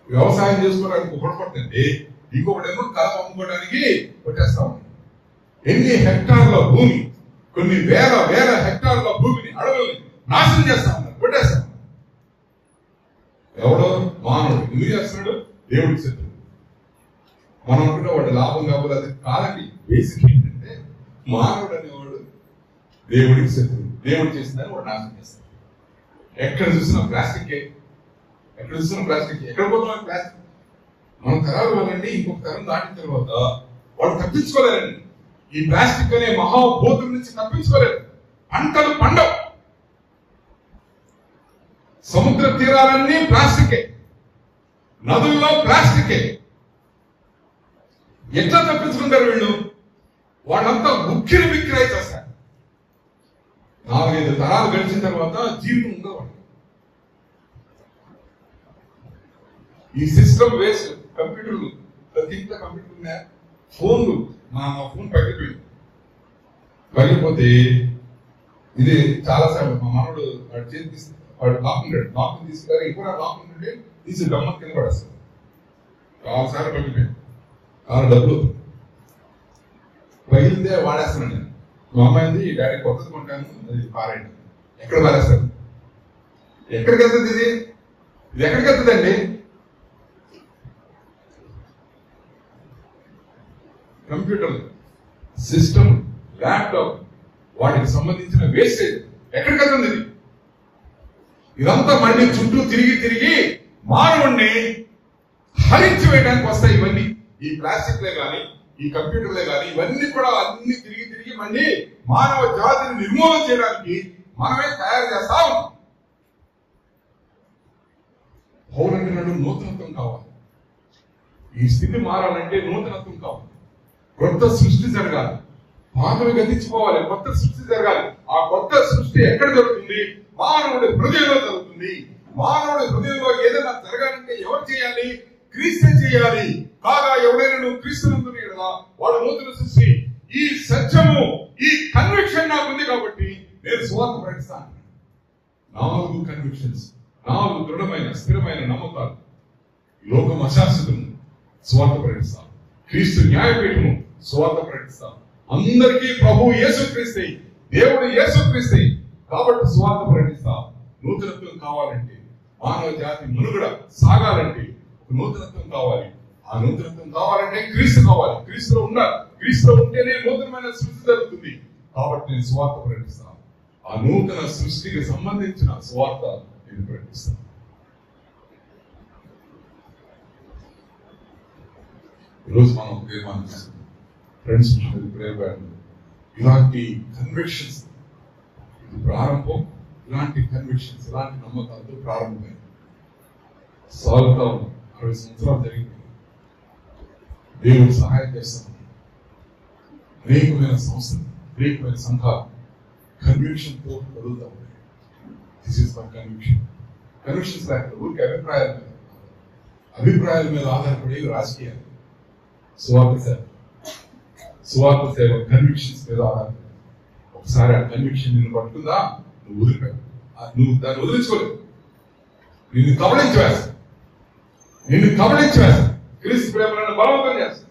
వ్యవసాయం చేసుకోవడానికి ఒకటి కొట్టండి, ఇంకొకటేమో కలప అమ్ముకోవడానికి కొట్టేస్తా ఉన్నారు. ఎన్ని హెక్టార్ల భూమి, కొన్ని వేల హెక్టార్ల భూమిని, అడవుల్ని నాశనం చేస్తా ఉన్నారు, కొట్టేస్తా ఉన్నారు. ఎవడో మానవుడు ఎందుకు చేస్తున్నాడు? దేవుడికి శత్రువు. మనం అనుకుంటే వాడు లాభం కావాలి, అది కాదండి. బేసిక్ ఏంటంటే మానవుడు అనేవాడు దేవుడికి శత్రువు. దేవుడు చేసిందని వాడు నాశనం చేస్తాడు. ఎక్కడ చూసినా ప్లాస్టిక్, ఎక్కడ పోతున్నా ప్లాస్టిక్. మన తరాలు వాళ్ళండి ఇంకొక తరం దాటిన తర్వాత వాడు తప్పించుకోలేరండి. ఈ ప్లాస్టిక్ అనే మహాభూతం నుంచి తప్పించుకోలేరు. పంటలు పండవు. సముద్ర తీరాలన్నీ ప్లాస్టికే, నదుల్లో ప్లాస్టికే. ఎట్లా తప్పించుకుంటారు వీళ్ళు? వాళ్ళంతా ఉక్కిరి బిక్కిరి చేస్తారు. 4-5 తరాలు గడిచిన తర్వాత జీవితం ఉండదు. ఈ సిస్టమ్ వేస్ట్. కంప్యూటర్లు, ప్రతి ఇంట్లో కంప్యూటర్ ఉన్నాయా? ఫోన్లు, మా ఫోన్ పగిలిపోతే ఇది చాలాసార్లు మా మనోడు వాడు చేతి వాడు లాక్ తీసుకున్నారు. ఎక్కువ లాక్ ఉంటుంటే తీసి గమ్మత్ కింద పడేస్తారు. 6 సార్లు పగిలిపోయింది. 6 డబ్బులు పగిలిందే వాడేస్తున్నాను నేను. మా అమ్మాయింది డాడీ కొత్తది కొంటాను, అది పారేయండి. ఎక్కడ పారేస్తారు? ఎక్కడికి వెళ్తుంది ఇది? ఇది ఎక్కడికి వెళ్తుందండి? కంప్యూటర్ సిస్టమ్, ల్యాప్టాప్, వాటికి సంబంధించిన వేస్టేజ్ ఎక్కడికి వెళ్తుంది? ఇది ఇదంతా మళ్ళీ చుట్టూ తిరిగి మానవుణ్ణి హరించి వేయడానికి వస్తాయి. ఇవన్నీ ఈ ప్లాస్టిక్లే కానీ, ఈ కంప్యూటర్లే కానీ, ఇవన్నీ కూడా అన్ని తిరిగి మళ్ళీ మానవ జాతిని నిర్మూలన చేయడానికి మనమే తయారు చేస్తా ఉన్నాం. పౌరులంటున్నాడు నూతనత్వం కావాలి. ఈ స్థితి మారాలంటే నూతనత్వం కావాలి. కొత్త సృష్టి జరగాలి. పాతవి గతించిపోవాలి, కొత్త సృష్టి జరగాలి. ఆ కొత్త సృష్టి ఎక్కడ జరుగుతుంది? మానవుడి హృదయంలో జరుగుతుంది. మానవుడి హృదయంలో ఏదైనా జరగాలంటే ఎవరు చేయాలి? క్రీస్తు చేయాలి. కాగా ఎవడైనా నువ్వు క్రీస్తునందు కదా వాడు నూతన సృష్టి. ఈ సత్యము, ఈ కన్విక్షన్ నాకుంది కాబట్టి నేను సువార్త ప్రకటిస్తాను. 4 కన్విక్షన్స్, 4 దృఢమైన స్థిరమైన నమ్మకాలు. లోకం అశాశ్వతము, సువార్త ప్రకటిస్తాం. క్రీస్తు న్యాయపీఠము, సువార్త ప్రకటిస్తాం. అందరికీ ప్రభు యేసుక్రీస్తే, దేవుడు యేసుక్రీస్తే కాబట్టి సువార్త ప్రకటిస్తాం. నూతనత్వం కావాలంటే, మానవ జాతి మనుగడ సాగాలంటే నూతనత్వం కావాలి. ఆ నూతనత్వం కావాలంటే క్రీస్తు కావాలి. క్రీస్తులో ఉండాలి. క్రీస్తులో ఉంటేనే నూతనమైన సృష్టి జరుగుతుంది. కాబట్టి నేను సువార్త ప్రకటిస్తాను. ఆ నూతన సృష్టికి సంబంధించిన సువార్త నేను ప్రకటిస్తాను. ఈరోజు మనం తీర్మానం చేస్తాం. ఫ్రెండ్స్, ఇలాంటి కన్విక్షన్స్ ఇది ప్రారంభం. ఇలాంటి కన్విక్షన్స్, ఇలాంటి నమ్మకాలతో ప్రారంభమైంది. సాగుతా 60 సంవత్సరాలు జరిగింది. దేవుడు సహాయం చేస్తాం. అనేకమైన సంస్థలు, అనేకమైన సంఘాలు కన్విక్షన్ తో కదులుతా ఉన్నాయి. This is my conviction. Convictions లేకపోతే ఊరికి అభిప్రాయాల మీద ఆధారపడి రాజకీయాలు. సువార్త సేవ కన్విక్షన్స్ మీద ఆధారపడి. ఒకసారి ఆ కన్విక్షన్ నిన్ను పట్టుకుందా, నువ్వు వదిలిపోయావు. నువ్వు దాన్ని వదిలించుకోలేవు. నిన్ను కబళించి వేస్తా. క్రీస్తు ప్రేమలను బలవంతం చేస్తా.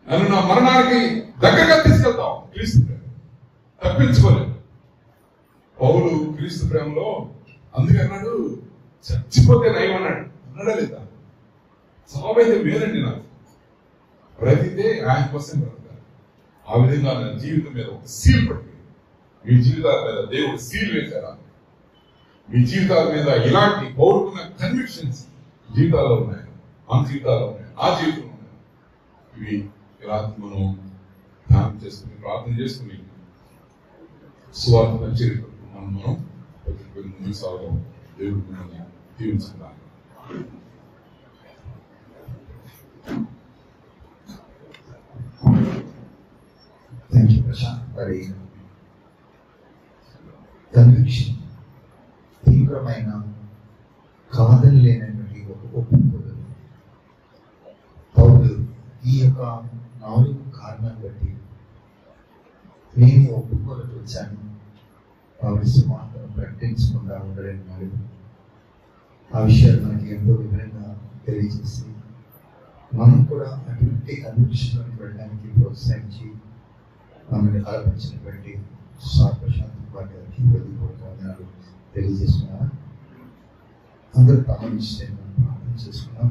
నన్ను నా మరణానికి దగ్గరగా తీసుకెళ్తావు. క్రీస్తు ప్రేమ తప్పించుకోలేదు. పౌలు క్రీస్తు ప్రేమలో అందుకే అన్నాడు, చచ్చిపోతే నయం అన్నాడు. అన్నాడా లేదా? చావైతే మేలండి, నాకు బ్రతికితే ఆయన కోసం బ్రతకాలి. ఆ విధంగా నా జీవితం మీద ఒక సీల్ పట్టింది. మీ జీవితాల మీద దేవుడు సీల్ వేశారా? మీ జీవితాల మీద ఇలాంటి పౌరుకున్న కన్విక్షన్స్ జీవితాల్లో ఉన్నాయి, మన జీవితాల్లో ఉన్నాయి, నా జీవితంలో ఉన్నాయి. ఇవి రాత్రి మనం ధ్యానం చేసుకుని, ప్రార్థన చేసుకుని సువార్త పరిచర్యకు మనం ముందుకు సాగడం దేవుడు మనల్ని దీవించుకుంటాం. ప్రశాంత్ గారి కన్విక్షన్ తీవ్రమైన కాదని లేనటువంటి ఒక ఒప్పుకోలు. పౌలు ఈ యొక్క 4 కారణాలు బట్టి నేను ఒప్పుకోలకు వచ్చాను, పౌలు సువార్తను ప్రకటించకుండా ఉండలేని ఆ విషయాలు మనకి ఎంతో వివరంగా తెలియజేసి మనం కూడా అటువంటి కన్విక్షన్లోకి వెళ్ళడానికి ప్రోత్సహించి మమ్మల్ని ఆలోచించినటువంటి ప్రశాంత్ గారికి హృదయపూర్వక తెలియజేస్తున్నారు. అందరూ ప్రారంభించడం ప్రార్థన చేసుకున్నాం.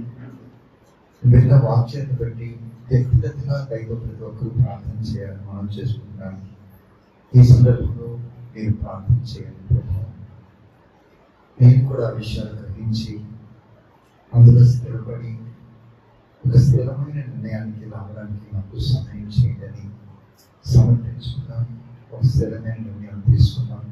విన్న వాక్యాన్ని బట్టి వ్యక్తిగతంగా దైవ ప్రతి ఒక్కరు ప్రార్థన చేయాలని మనం చేసుకుంటున్నాం. ఈ సందర్భంలో మీరు ప్రార్థన చేయాలి ప్రభావం. నేను కూడా ఆ విషయాలు గ్రహించి అందులో స్థిరపడి ఒక స్థిరమైన నిర్ణయానికి రావడానికి నాకు సహాయం చేయాలని సమర్పించుకున్నాను. ఒక స్థిరమైన నిర్ణయం తీసుకున్నాను.